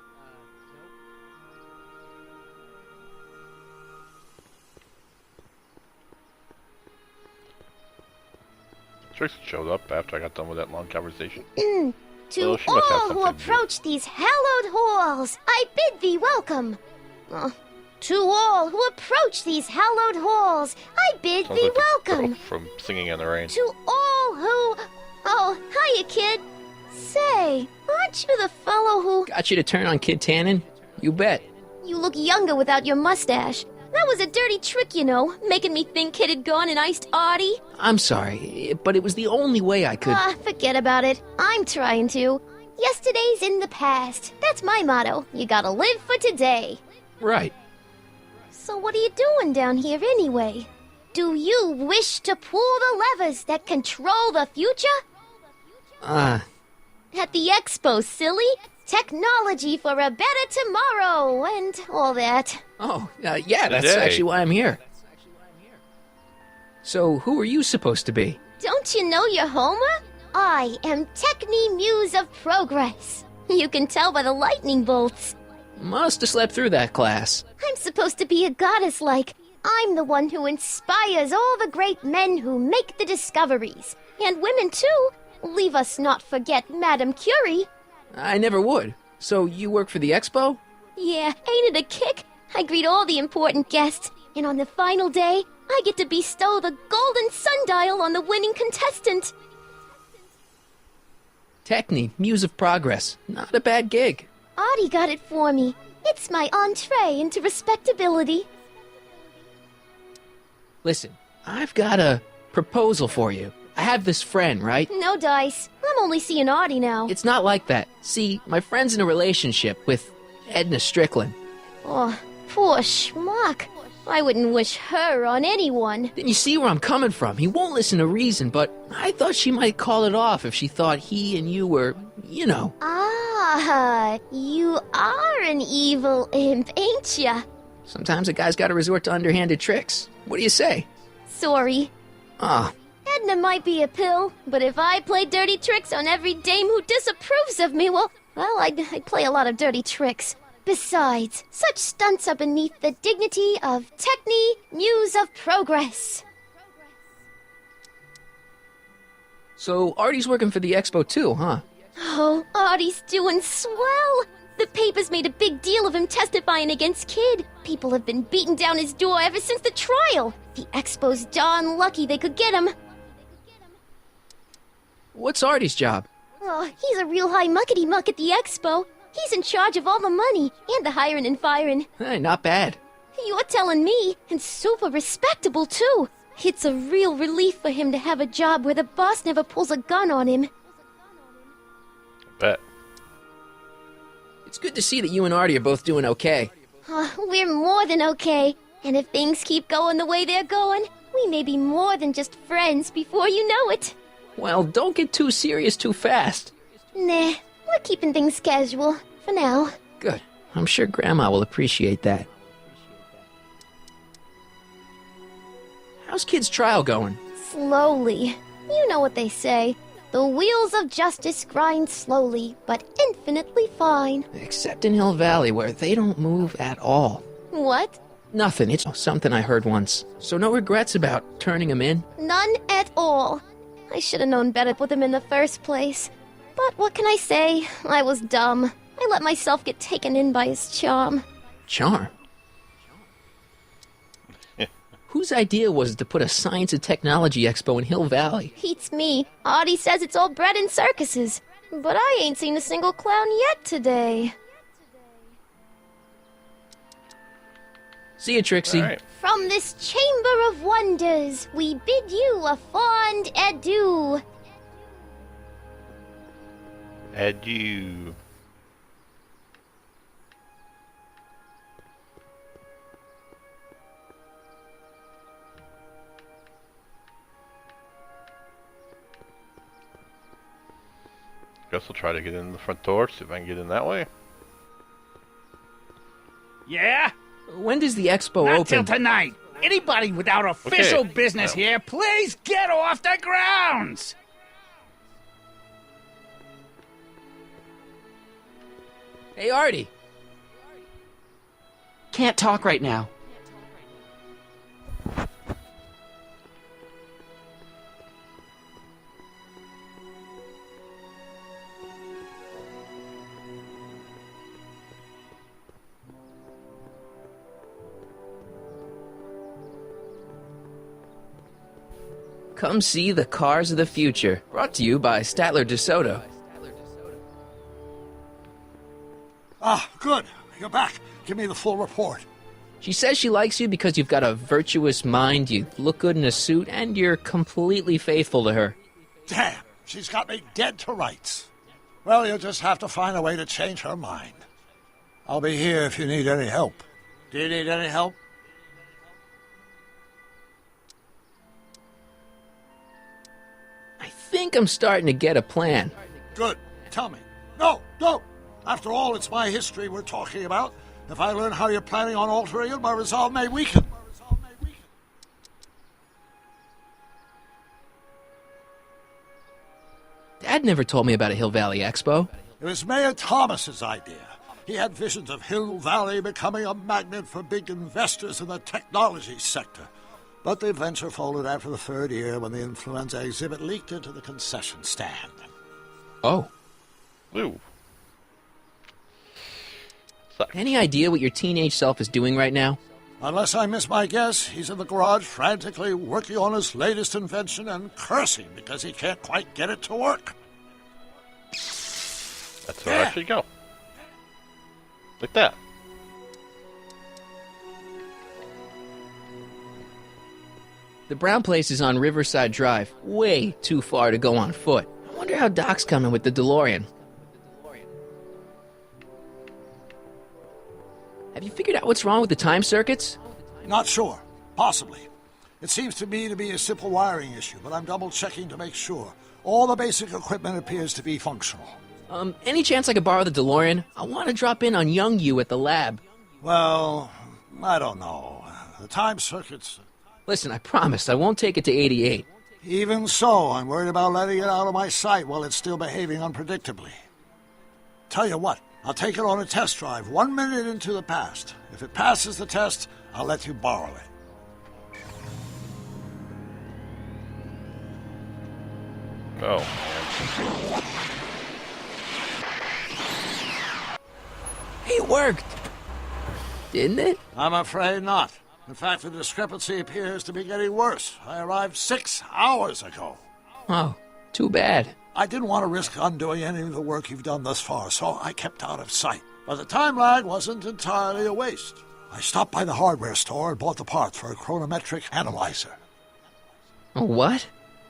Trix showed up after I got done with that long conversation. To Well, she must have all who something to do. approach these hallowed halls, I bid thee welcome. To all who approach these hallowed halls, I bid Sounds thee like the welcome. girl from Singing in the Rain. To all who... Oh, hiya, kid. Say, aren't you the fellow who... Got you to turn on Kid Tannen? You bet. You look younger without your mustache. That was a dirty trick, you know, making me think Kid had gone and iced Artie. I'm sorry, but it was the only way I could... Forget about it. I'm trying to. Yesterday's in the past. That's my motto. You gotta live for today. Right. So what are you doing down here anyway? Do you wish to pull the levers that control the future? At the expo, silly. Technology for a better tomorrow and all that. Oh, yeah, that's Today. actually why I'm here. So, who are you supposed to be? Don't you know your Homer? I am Techni Muse of Progress. You can tell by the lightning bolts. Must have slept through that class. I'm supposed to be a goddess-like. I'm the one who inspires all the great men who make the discoveries. And women, too. Leave us not forget Madame Curie. I never would. So, you work for the expo? Yeah, ain't it a kick? I greet all the important guests, and on the final day, I get to bestow the golden sundial on the winning contestant. Techni, Muse of Progress. Not a bad gig. Audie got it for me. It's my entree into respectability. Listen, I've got a proposal for you. I have this friend, right? No dice. I'm only seeing Audie now. It's not like that. See, my friend's in a relationship with Edna Strickland. Oh, poor schmuck. I wouldn't wish her on anyone. Then you see where I'm coming from. He won't listen to reason, but I thought she might call it off if she thought he and you were, you know. Ah, you are an evil imp, ain't ya? Sometimes a guy's gotta resort to underhanded tricks. What do you say? Sorry. Ah, Edna might be a pill, but if I play dirty tricks on every dame who disapproves of me, well, I'd play a lot of dirty tricks. Besides, such stunts are beneath the dignity of Techni, Muse of Progress. so Artie's working for the expo too, huh? Oh, Artie's doing swell. The papers made a big deal of him testifying against Kid. People have been beating down his door ever since the trial. The expo's darn lucky they could get him. What's Artie's job? Oh, he's a real high muckety-muck at the expo. He's in charge of all the money and the hiring and firing. Hey, not bad. You're telling me, and super respectable, too. It's a real relief for him to have a job where the boss never pulls a gun on him. Bet. It's good to see that you and Artie are both doing okay. We're more than okay. And if things keep going the way they're going, we may be more than just friends before you know it. Well, don't get too serious too fast. Nah, we're keeping things casual, for now. Good. I'm sure Grandma will appreciate that. How's Kid's trial going? Slowly. You know what they say. The wheels of justice grind slowly, but infinitely fine. Except in Hill Valley, where they don't move at all. What? Nothing. It's something I heard once. So no regrets about turning him in? None at all. I should have known better with him in the first place. But what can I say? I was dumb. I let myself get taken in by his charm. Charm? Whose idea was it to put a science and technology expo in Hill Valley? Beats me. Audie says it's all bred in circuses. But I ain't seen a single clown yet today. See you, Trixie. All right. From this chamber of wonders, we bid you a fond adieu. Adieu. Guess I'll try to get in the front door, see if I can get in that way. Yeah? When does the expo Not open? till tonight. Anybody without official Okay. business Well. here, please get off the grounds! Hey, Artie. Can't talk right now. Come see the cars of the future. Brought to you by Statler DeSoto. Ah, good. You're back. Give me the full report. She says she likes you because you've got a virtuous mind, you look good in a suit, and you're completely faithful to her. Damn, she's got me dead to rights. Well, you'll just have to find a way to change her mind. I'll be here if you need any help. Do you need any help? think I'm starting to get a plan. Good. Tell me. No, don't. After all, it's my history we're talking about. If I learn how you're planning on altering it, my resolve may weaken. Dad never told me about a Hill Valley Expo. It was Mayor Thomas's idea. He had visions of Hill Valley becoming a magnet for big investors in the technology sector. But the venture folded after the third year when the influenza exhibit leaked into the concession stand. Oh. Ooh. Any idea what your teenage self is doing right now? Unless I miss my guess, he's in the garage frantically working on his latest invention and cursing because he can't quite get it to work. That's where I should go. Like that. The brown place is on Riverside Drive. Way too far to go on foot. I wonder how Doc's coming with the DeLorean. Have you figured out what's wrong with the time circuits? Not sure. Possibly. It seems to me to be a simple wiring issue, but I'm double-checking to make sure. All the basic equipment appears to be functional. Any chance I could borrow the DeLorean? I want to drop in on young you at the lab. Well, I don't know. The time circuits... Listen, I promise I won't take it to 88. Even so, I'm worried about letting it out of my sight while it's still behaving unpredictably. Tell you what, I'll take it on a test drive 1 minute into the past. If it passes the test, I'll let you borrow it. Oh, man. It worked! Didn't it? I'm afraid not. In fact, the discrepancy appears to be getting worse. I arrived 6 hours ago. Oh, too bad. I didn't want to risk undoing any of the work you've done thus far, so I kept out of sight. But the time lag wasn't entirely a waste. I stopped by the hardware store and bought the parts for a chronometric analyzer. A what?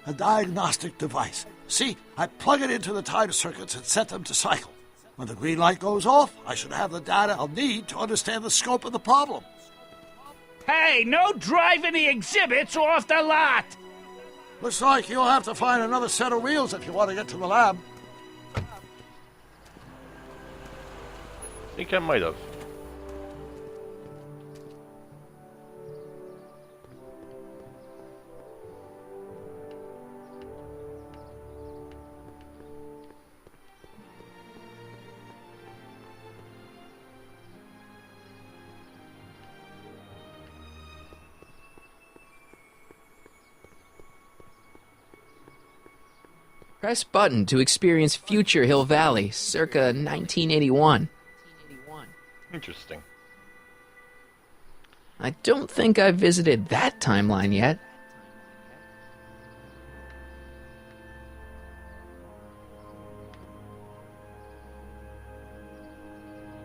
A diagnostic device. See, I plug it into the time circuits and set them to cycle. When the green light goes off, I should have the data I'll need to understand the scope of the problem. Hey, no driving the exhibits off the lot! Looks like you'll have to find another set of wheels if you want to get to the lab. I think I might have. Press button to experience future Hill Valley, circa 1981. Interesting. I don't think I've visited that timeline yet.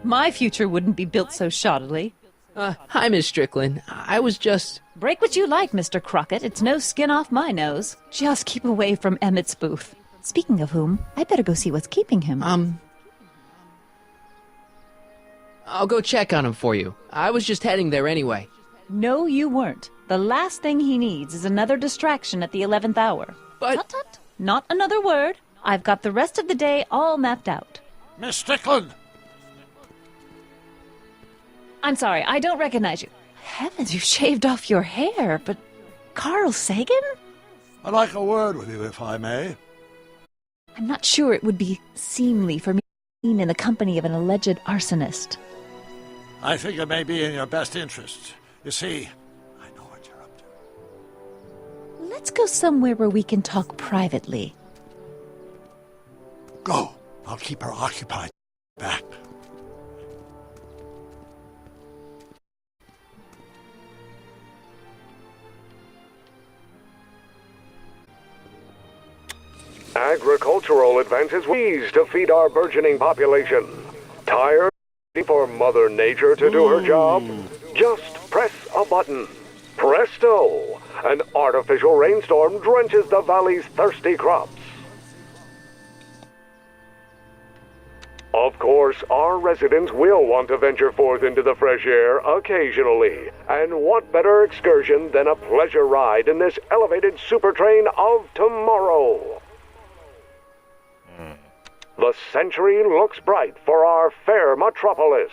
My future wouldn't be built so shoddily. Hi, Miss Strickland. I was just... Break what you like, Mr. Crockett. It's no skin off my nose. Just keep away from Emmett's booth. Speaking of whom, I'd better go see what's keeping him. I'll go check on him for you. I was just heading there anyway. No, you weren't. The last thing he needs is another distraction at the 11th hour. But... Tut, tut. Not another word. I've got the rest of the day all mapped out. Miss Strickland! I'm sorry, I don't recognize you. Heavens, you shaved off your hair, but... Carl Sagan? I'd like a word with you, if I may. I'm not sure it would be seemly for me to be seen in the company of an alleged arsonist. I think it may be in your best interest. You see, I know what you're up to. Let's go somewhere where we can talk privately. Go. I'll keep her occupied. Back. Agricultural advances ease to feed our burgeoning population. Tired for Mother Nature to do her job? Just press a button. Presto! An artificial rainstorm drenches the valley's thirsty crops. Of course, our residents will want to venture forth into the fresh air occasionally. And what better excursion than a pleasure ride in this elevated super train of tomorrow? The century looks bright for our fair metropolis.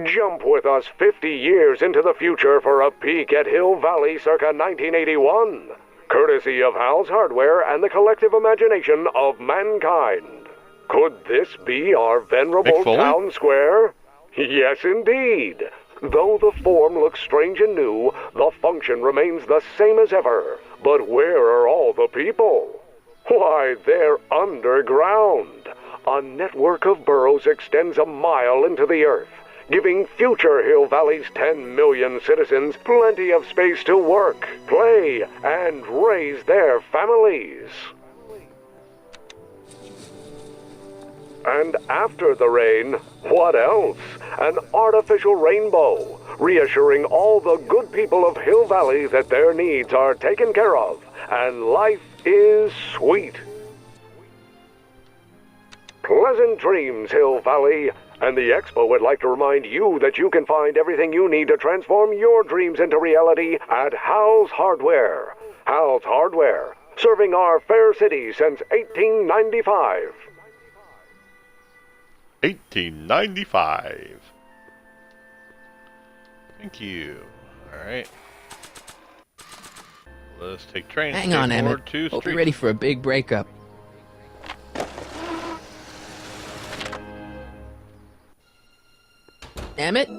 Jump with us 50 years into the future for a peek at Hill Valley circa 1981, courtesy of Hal's Hardware and the collective imagination of mankind. Could this be our venerable town square? Yes, indeed. Though the form looks strange and new, the function remains the same as ever. But where are all the people? Why, they're underground. A network of burrows extends a mile into the earth, giving future Hill Valley's 10 million citizens plenty of space to work, play, and raise their families. And after the rain, what else? An artificial rainbow, reassuring all the good people of Hill Valley that their needs are taken care of, and life is sweet. Pleasant dreams, Hill Valley. And the Expo would like to remind you that you can find everything you need to transform your dreams into reality at Hal's Hardware. Hal's Hardware, serving our fair city since 1895. 1895. Thank you. Alright. Let's take train. Hang on, Emmett. Hope you're ready for a big breakup. Emmett?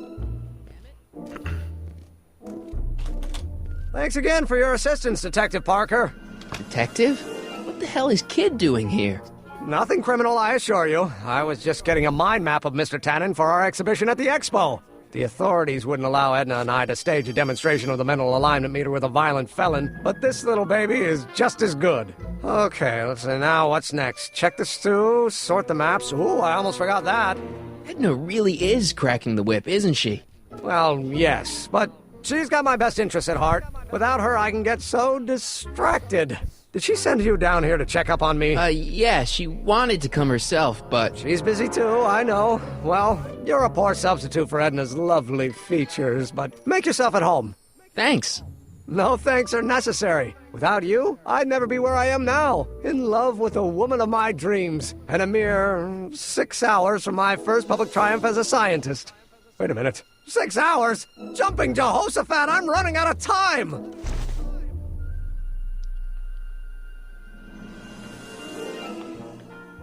Thanks again for your assistance, Detective Parker. Detective? What the hell is Kid doing here? Nothing criminal, I assure you. I was just getting a mind map of Mr. Tannen for our exhibition at the Expo. The authorities wouldn't allow Edna and I to stage a demonstration of the mental alignment meter with a violent felon, but this little baby is just as good. Okay, let's see now, what's next? Check the stew, sort the maps. Ooh, I almost forgot that. Edna really is cracking the whip, isn't she? Well, yes, but she's got my best interests at heart. Without her, I can get so distracted. Did she send you down here to check up on me? Yeah, she wanted to come herself, but... She's busy too, I know. Well, you're a poor substitute for Edna's lovely features, but make yourself at home. Thanks. No thanks are necessary. Without you, I'd never be where I am now, in love with the woman of my dreams, and a mere 6 hours from my first public triumph as a scientist. Wait a minute. 6 hours? Jumping Jehoshaphat, I'm running out of time!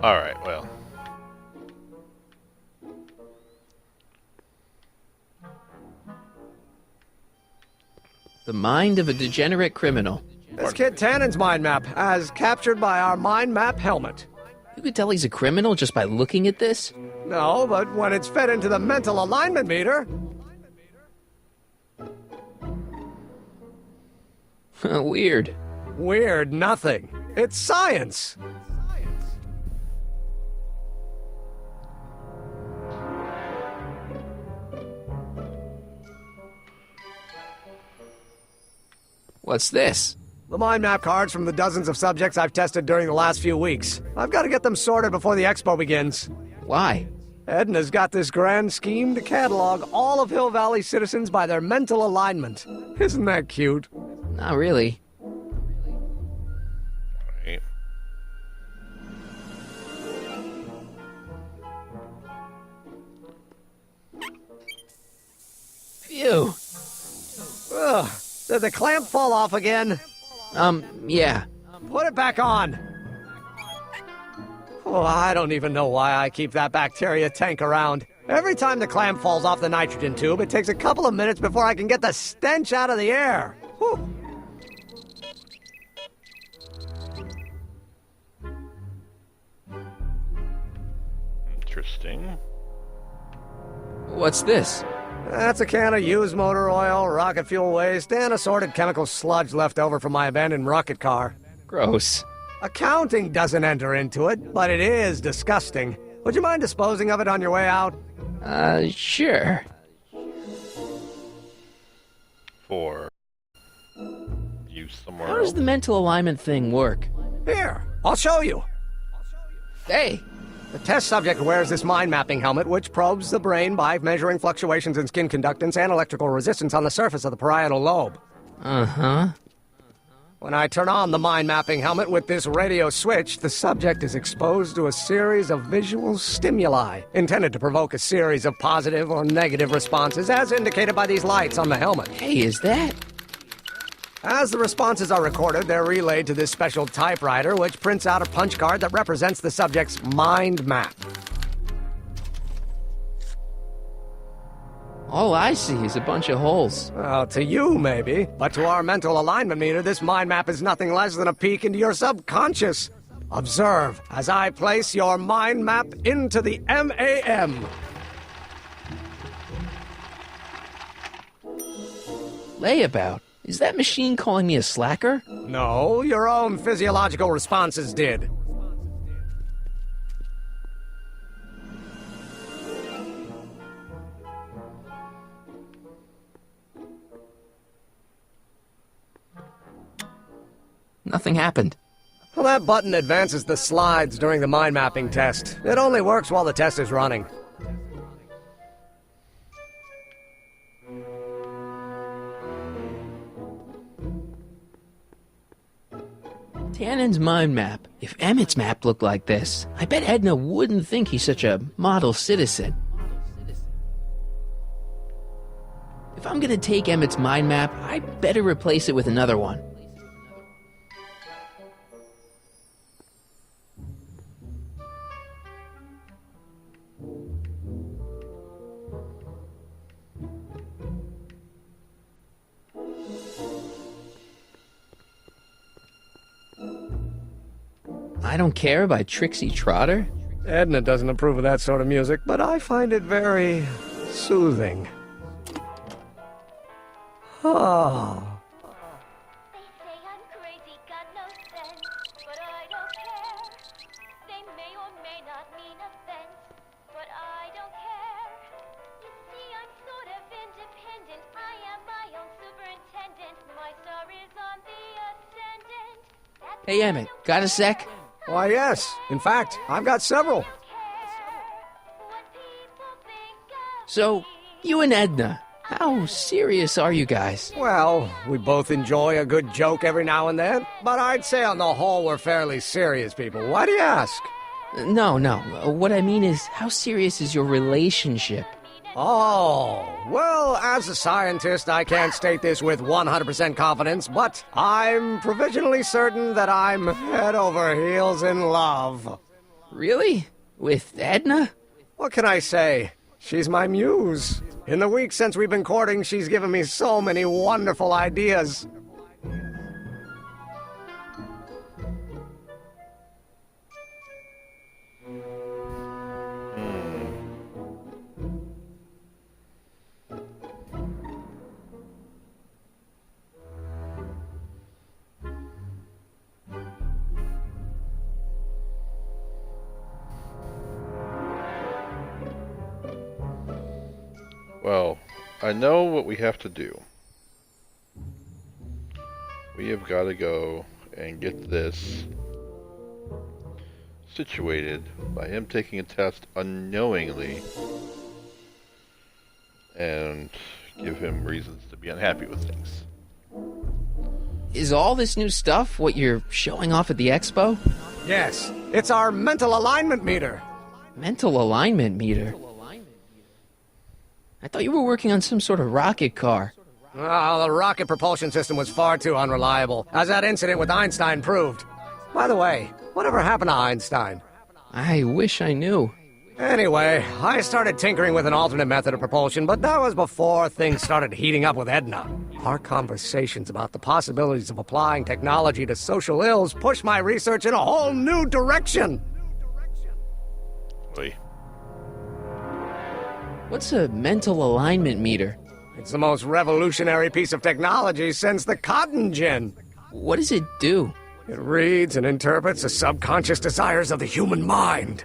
Alright, well. The mind of a degenerate criminal. This kid Tannen's mind map, as captured by our mind map helmet. You could tell he's a criminal just by looking at this? No, but when it's fed into the mental alignment meter... Weird. Weird nothing. It's science. What's this? The mind map cards from the dozens of subjects I've tested during the last few weeks. I've got to get them sorted before the expo begins. Why? Edna's got this grand scheme to catalog all of Hill Valley citizens by their mental alignment. Isn't that cute? Not really. Right. Phew. Ugh. Did the clamp fall off again? Yeah. Put it back on. Oh, I don't even know why I keep that bacteria tank around. Every time the clamp falls off the nitrogen tube, it takes a couple of minutes before I can get the stench out of the air. Whew. Interesting. What's this? That's a can of used motor oil, rocket fuel waste, and assorted chemical sludge left over from my abandoned rocket car. Gross. Accounting doesn't enter into it, but it is disgusting. Would you mind disposing of it on your way out? Sure. For use somewhere How does else. the mental alignment thing work? Here, I'll show you. Hey! The test subject wears this mind mapping helmet, which probes the brain by measuring fluctuations in skin conductance and electrical resistance on the surface of the parietal lobe. Uh-huh. When I turn on the mind-mapping helmet with this radio switch, the subject is exposed to a series of visual stimuli, intended to provoke a series of positive or negative responses, as indicated by these lights on the helmet. Hey, is that... As the responses are recorded, they're relayed to this special typewriter, which prints out a punch card that represents the subject's mind map. All I see is a bunch of holes. Well, to you, maybe. But to our mental alignment meter, this mind map is nothing less than a peek into your subconscious. Observe as I place your mind map into the MAM. Layabout? Is that machine calling me a slacker? No, your own physiological responses did. Nothing happened. Well, that button advances the slides during the mind mapping test. It only works while the test is running. Tannen's mind map. If Emmett's map looked like this, I bet Edna wouldn't think he's such a model citizen. If I'm gonna take Emmett's mind map, I better replace it with another one. I Don't Care by Trixie Trotter? Edna doesn't approve of that sort of music, but I find it very soothing. Oh. Hey, Emmett, got a sec? Why, yes. In fact, I've got several. So, you and Edna, how serious are you guys? Well, we both enjoy a good joke every now and then, but I'd say on the whole we're fairly serious people. Why do you ask? No. What I mean is, how serious is your relationship? Oh, well, as a scientist, I can't state this with 100% confidence, but I'm provisionally certain that I'm head over heels in love. Really? With Edna? What can I say? She's my muse. In the weeks since we've been courting, she's given me so many wonderful ideas. Well, I know what we have to do. We have got to go and get this situated by him taking a test unknowingly and give him reasons to be unhappy with things. Is all this new stuff what you're showing off at the expo? Yes, it's our mental alignment meter. Mental alignment meter? I thought you were working on some sort of rocket car. Oh, the rocket propulsion system was far too unreliable, as that incident with Einstein proved. By the way, whatever happened to Einstein? I wish I knew. Anyway, I started tinkering with an alternate method of propulsion, but that was before things started heating up with Edna. Our conversations about the possibilities of applying technology to social ills pushed my research in a whole new direction. Wait. What's a mental alignment meter? It's the most revolutionary piece of technology since the cotton gin. What does it do? It reads and interprets the subconscious desires of the human mind.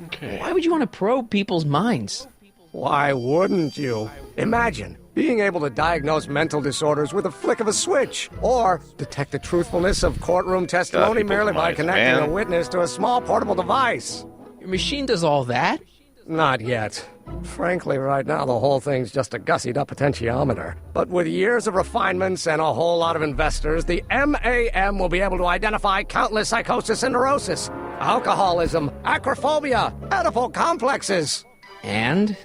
Okay. Why would you want to probe people's minds? Why wouldn't you? Imagine being able to diagnose mental disorders with a flick of a switch, or detect the truthfulness of courtroom testimony merely by connecting a witness to a small portable device. Your machine does all that? Not yet. Frankly, right now the whole thing's just a gussied-up potentiometer. But with years of refinements and a whole lot of investors, the MAM will be able to identify countless psychosis and neurosis, alcoholism, acrophobia, Oedipal complexes. And?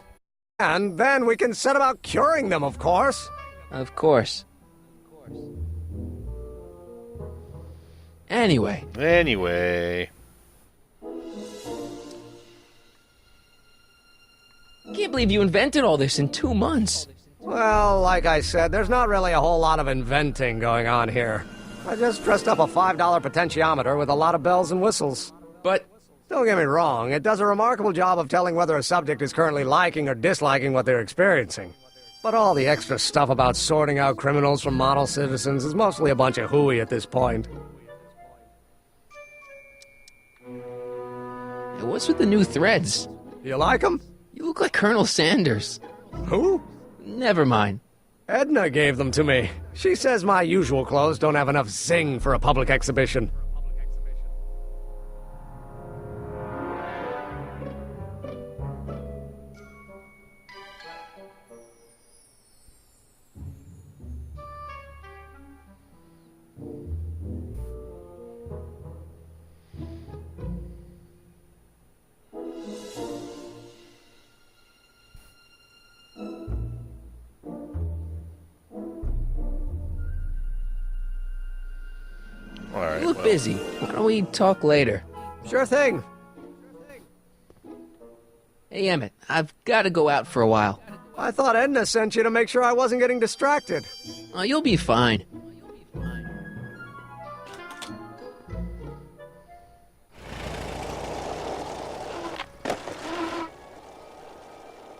And then we can set about curing them, of course. Of course. Anyway. Can't believe you invented all this in 2 months. Well, like I said, there's not really a whole lot of inventing going on here. I just dressed up a $5 potentiometer with a lot of bells and whistles. But don't get me wrong, it does a remarkable job of telling whether a subject is currently liking or disliking what they're experiencing. But all the extra stuff about sorting out criminals from model citizens is mostly a bunch of hooey at this point. Hey, what's with the new threads? You like them? You look like Colonel Sanders. Who? Never mind. Edna gave them to me. She says my usual clothes don't have enough zing for a public exhibition. You look busy. Why don't we talk later? Sure thing. Hey, Emmett, I've got to go out for a while. I thought Edna sent you to make sure I wasn't getting distracted. Oh, you'll be fine.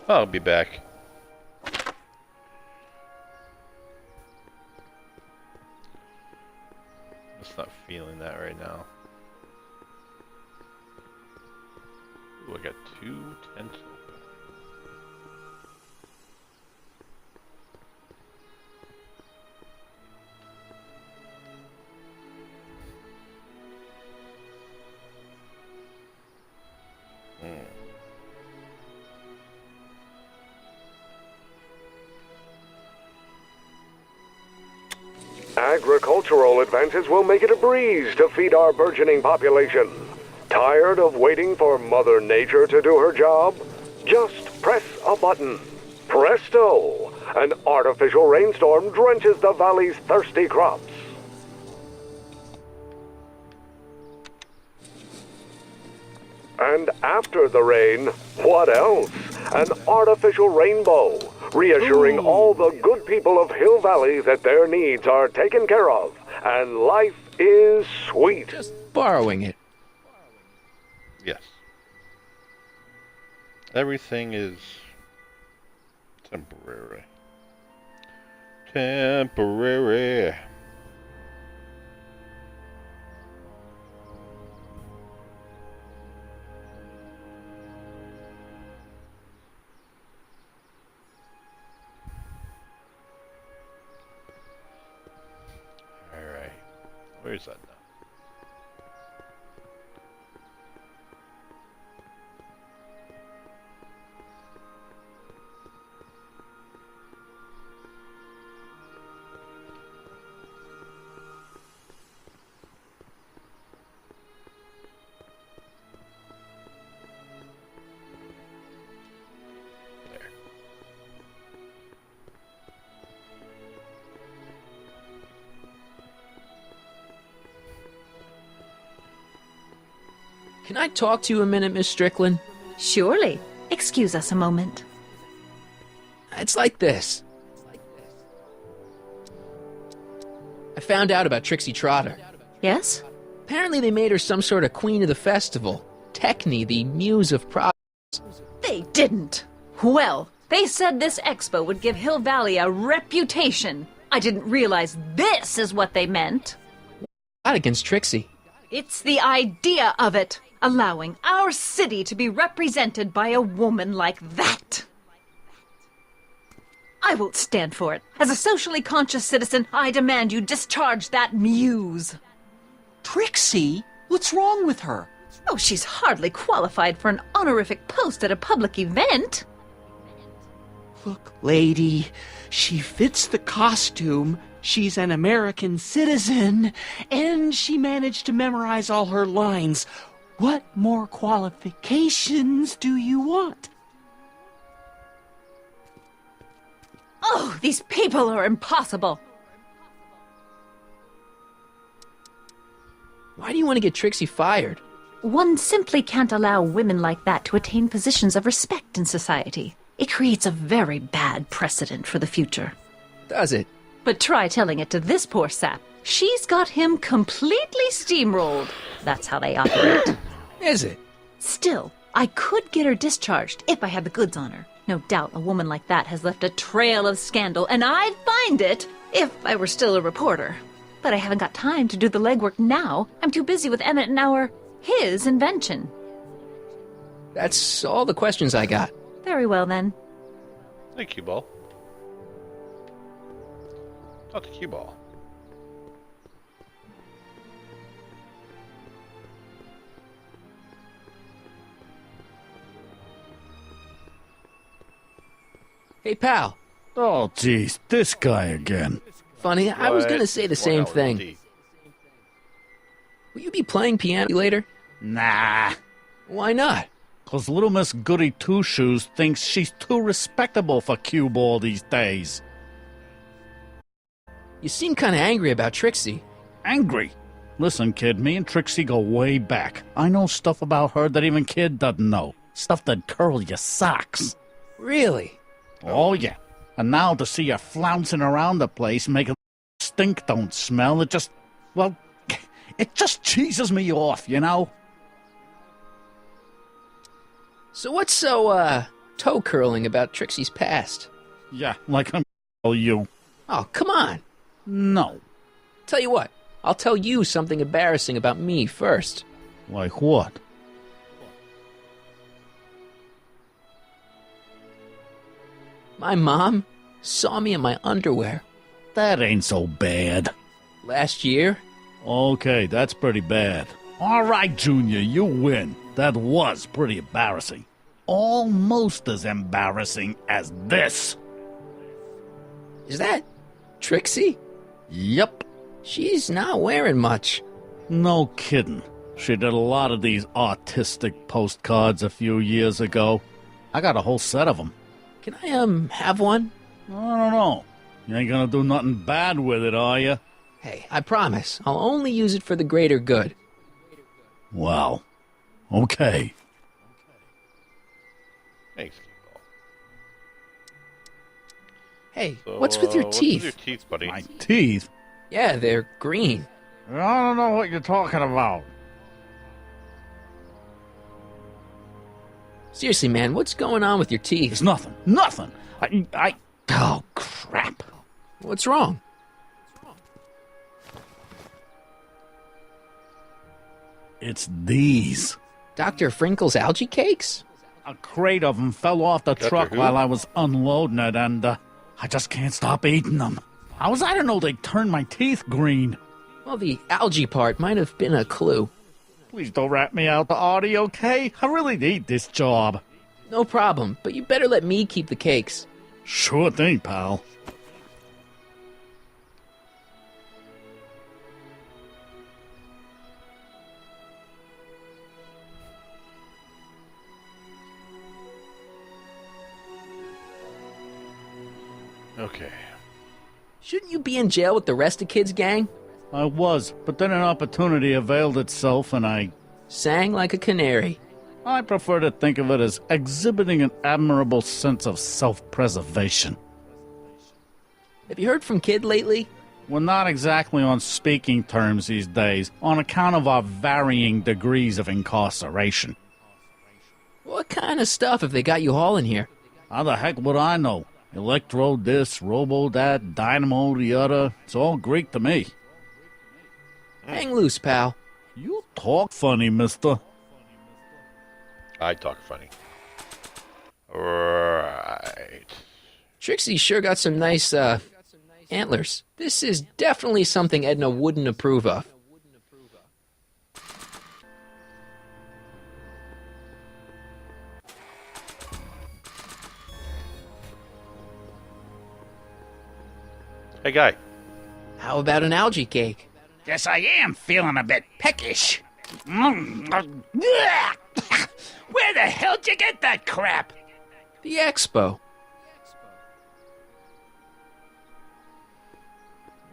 I'll be back. Just not feeling that right now. Ooh, I got 2 tents open. Agricultural advances will make it a breeze to feed our burgeoning population. Tired of waiting for Mother Nature to do her job? Just press a button. Presto! An artificial rainstorm drenches the valley's thirsty crops. And after the rain, what else? An artificial rainbow, reassuring all the good people of Hill Valley that their needs are taken care of, and life is sweet. Just borrowing it. Yes. Everything is temporary. Temporary. Alright. Where's that now? Can I talk to you a minute, Miss Strickland? Surely. Excuse us a moment. It's like this. I found out about Trixie Trotter. Yes? Apparently they made her some sort of queen of the festival. Techne, the muse of progress. They didn't. Well, they said this expo would give Hill Valley a reputation. I didn't realize this is what they meant. Not against Trixie. It's the idea of it. Allowing our city to be represented by a woman like that. I won't stand for it. As a socially conscious citizen, I demand you discharge that muse. Trixie? What's wrong with her? Oh, she's hardly qualified for an honorific post at a public event. Look, lady, she fits the costume. She's an American citizen, and she managed to memorize all her lines. What more qualifications do you want? Oh, these people are impossible. Why do you want to get Trixie fired? One simply can't allow women like that to attain positions of respect in society. It creates a very bad precedent for the future. Does it? But try telling it to this poor sap. She's got him completely steamrolled. That's how they operate. Is it? Still, I could get her discharged if I had the goods on her. No doubt a woman like that has left a trail of scandal, and I'd find it if I were still a reporter. But I haven't got time to do the legwork now. I'm too busy with Emmett and his invention. That's all the questions I got. Very well, then. Hey, cue ball. Not the cue ball. Hey, pal. Oh, jeez, this guy again. Funny, I was going to say the same thing. Will you be playing piano later? Nah. Why not? 'Cause little Miss Goody Two-Shoes thinks she's too respectable for cue ball these days. You seem kind of angry about Trixie. Angry? Listen, kid, me and Trixie go way back. I know stuff about her that even Kid doesn't know. Stuff that'd curl your socks. Really? Oh, yeah. And now to see her flouncing around the place, making stink don't smell, it just cheeses me off, you know? So what's so, toe-curling about Trixie's past? Yeah, like I'm tell you. Oh, come on. No. Tell you what, I'll tell you something embarrassing about me first. Like what? My mom saw me in my underwear. That ain't so bad. Last year? Okay, that's pretty bad. All right, Junior, you win. That was pretty embarrassing. Almost as embarrassing as this. Is that Trixie? Yep. She's not wearing much. No kidding. She did a lot of these artistic postcards a few years ago. I got a whole set of them. Can I, have one? I don't know. You ain't gonna do nothing bad with it, are you? Hey, I promise. I'll only use it for the greater good. Well, okay. Thanks, cue ball. Hey, So, what's with your what's teeth? with your teeth, buddy? My teeth? Yeah, they're green. I don't know what you're talking about. Seriously, man, what's going on with your teeth? It's nothing. Nothing. Oh, crap. What's wrong? It's these. Dr. Frinkle's algae cakes? A crate of them fell off the truck while I was unloading it, and I just can't stop eating them. How was I to know they'd turn my teeth green? Well, the algae part might have been a clue. Please don't rat me out the audio, okay? I really need this job. No problem, but you better let me keep the cakes. Sure thing, pal. Okay. Shouldn't you be in jail with the rest of Kid's gang? I was, but then an opportunity availed itself and I sang like a canary. I prefer to think of it as exhibiting an admirable sense of self-preservation. Have you heard from Kid lately? We're not exactly on speaking terms these days, on account of our varying degrees of incarceration. What kind of stuff have they got you hauling here? How the heck would I know? Electro this, robo that, dynamo the other. It's all Greek to me. Hang loose, pal. You talk funny, mister. I talk funny. Right. Trixie sure got some nice, antlers. This is definitely something Edna wouldn't approve of. Hey, guy. How about an algae cake? Guess I am feeling a bit peckish. Where the hell'd you get that crap? The expo.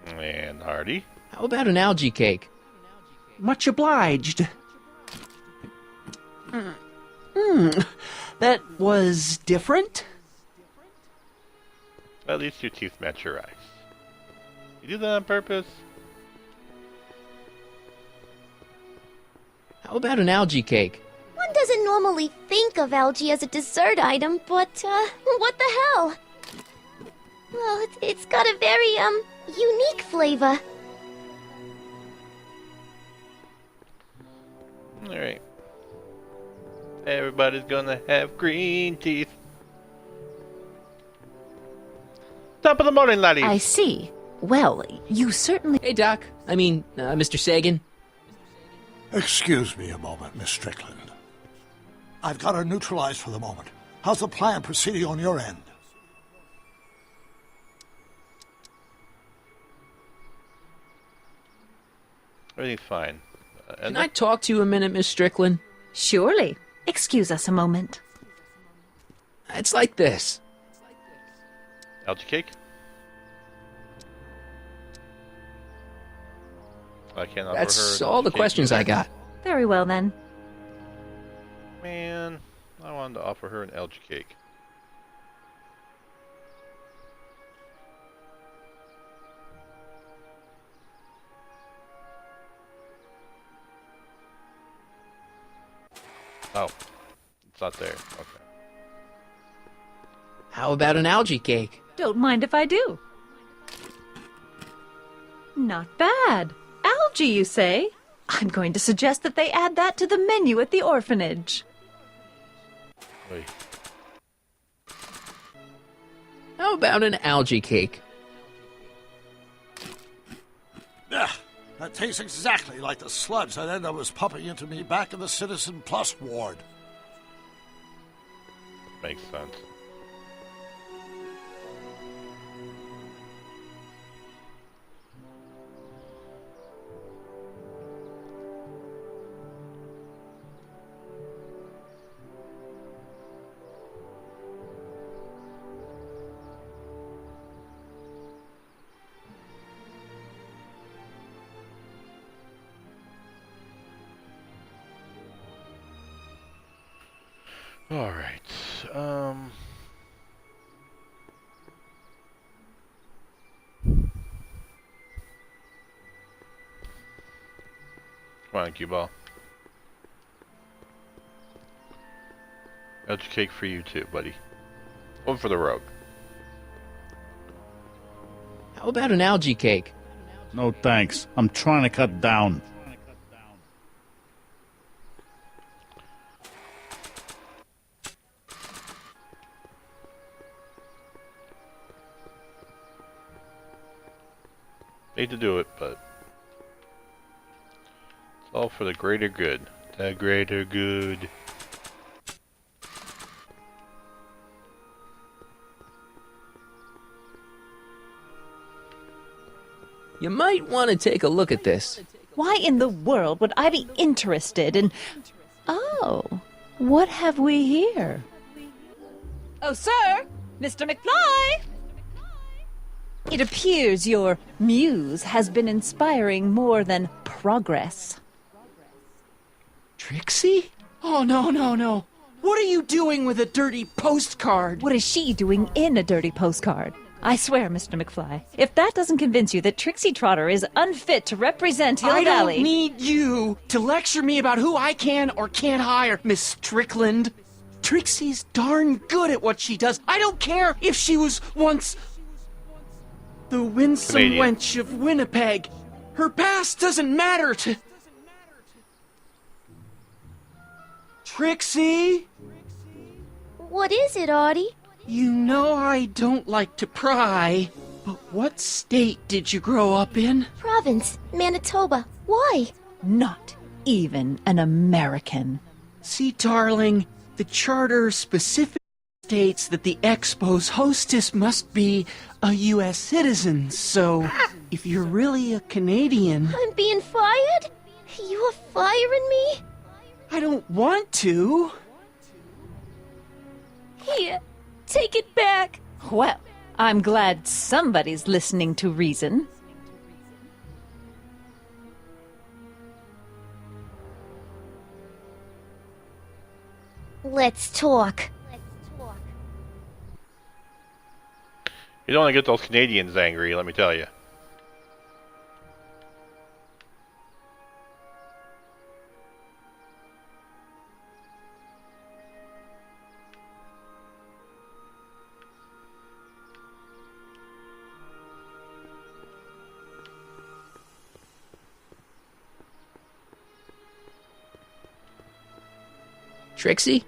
And Hardy. How about an algae cake? Much obliged. That was different? At least your teeth match your eyes. You do that on purpose? How about an algae cake? One doesn't normally think of algae as a dessert item, but, what the hell? Well, it's got a very, unique flavor. Alright. Everybody's gonna have green teeth. Top of the morning, laddies! I see. Well, you certainly... Hey, Doc. Mr. Sagan. Excuse me a moment, Miss Strickland. I've got her neutralized for the moment. How's the plan proceeding on your end? Everything's fine. Can I talk to you a minute, Miss Strickland? Surely. Excuse us a moment. It's like this. Algae cake? I can't offer her. That's all the questions I got. Very well, then. Man, I wanted to offer her an algae cake. Oh, it's not there. Okay. How about an algae cake? Don't mind if I do. Not bad. Algae, you say? I'm going to suggest that they add that to the menu at the orphanage. Wait. How about an algae cake? Ugh, that tastes exactly like the sludge that Edna was pumping into me back in the Citizen Plus ward. Makes sense. All right. Come on, cue ball. Algae cake for you too, buddy. One for the rogue. How about an algae cake? No thanks. I'm trying to cut down. Hate to do it, but it's all for the greater good. The greater good. You might want to take a look at this. Why in the world would I be interested in... Oh, what have we here? Oh, sir! Mr. McFly! It appears your muse has been inspiring more than progress. Trixie? Oh, no, no, no. What are you doing with a dirty postcard? What is she doing in a dirty postcard? I swear, Mr. McFly, if that doesn't convince you that Trixie Trotter is unfit to represent Hill Valley... I don't need you to lecture me about who I can or can't hire, Miss Strickland. Trixie's darn good at what she does. I don't care if she was once... the winsome Canadian. wench of Winnipeg. Her past doesn't matter to... Trixie? What is it, Artie? You know I don't like to pry, but what state did you grow up in? Province, Manitoba. Why? Not even an American. See, darling, the charter specifically states that the Expo's hostess must be a U.S. citizen, so if you're really a Canadian... I'm being fired? You're firing me? I don't want to. Here, take it back. Well, I'm glad somebody's listening to reason. Let's talk. You don't want to get those Canadians angry, let me tell you. Trixie?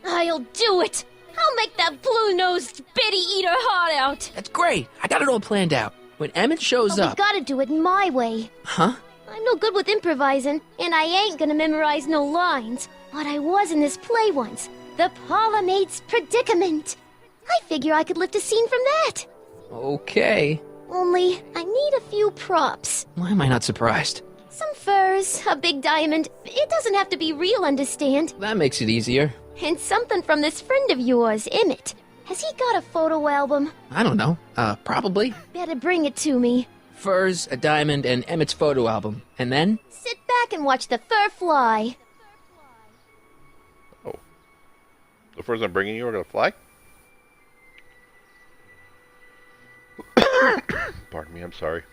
I'll do it. I'll make that blue-nosed bitty eat her heart out. That's great. I got it all planned out. When Emmett shows But up... we gotta do it my way. Huh? I'm no good with improvising, and I ain't gonna memorize no lines. But I was in this play once. The Parlourmaid's Predicament. I figure I could lift a scene from that. Okay. Only, I need a few props. Why am I not surprised? Some furs, a big diamond. It doesn't have to be real, understand? That makes it easier. And something from this friend of yours, Emmett. Has he got a photo album? I don't know. Probably. Better bring it to me. Furs, a diamond, and Emmett's photo album. And then? Sit back and watch the fur fly. Oh. The furs I'm bringing you are going to fly? Pardon me, I'm sorry.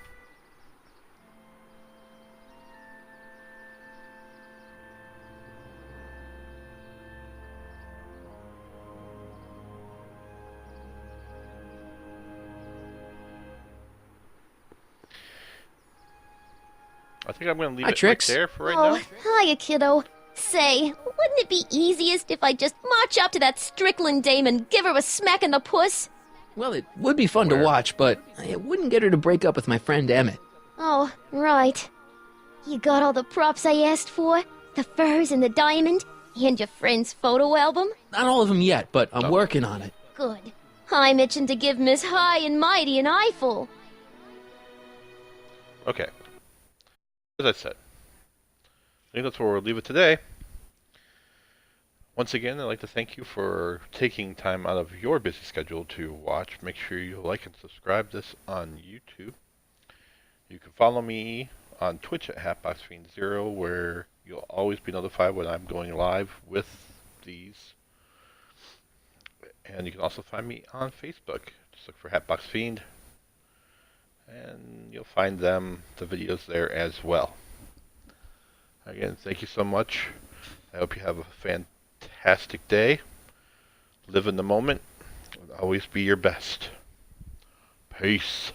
I think I'm going to leave it right there for right now. Hiya, kiddo. Say, wouldn't it be easiest if I just march up to that Strickland dame and give her a smack in the puss? Well, it would be fun to watch, but it wouldn't get her to break up with my friend Emmett. Oh, right. You got all the props I asked for? The furs and the diamond? And your friend's photo album? Not all of them yet, but I'm working on it. Good. I'm itching to give Miss High and Mighty an eyeful. Okay. As I said, I think that's where we'll leave it today. Once again, I'd like to thank you for taking time out of your busy schedule to watch. Make sure you like and subscribe this on YouTube. You can follow me on Twitch at Hatboxfiend0, where you'll always be notified when I'm going live with these. And you can also find me on Facebook. Just look for Hatboxfiend, and you'll find the videos there as well. Again, thank you so much. I hope you have a fantastic day. Live in the moment. Always be your best. Peace.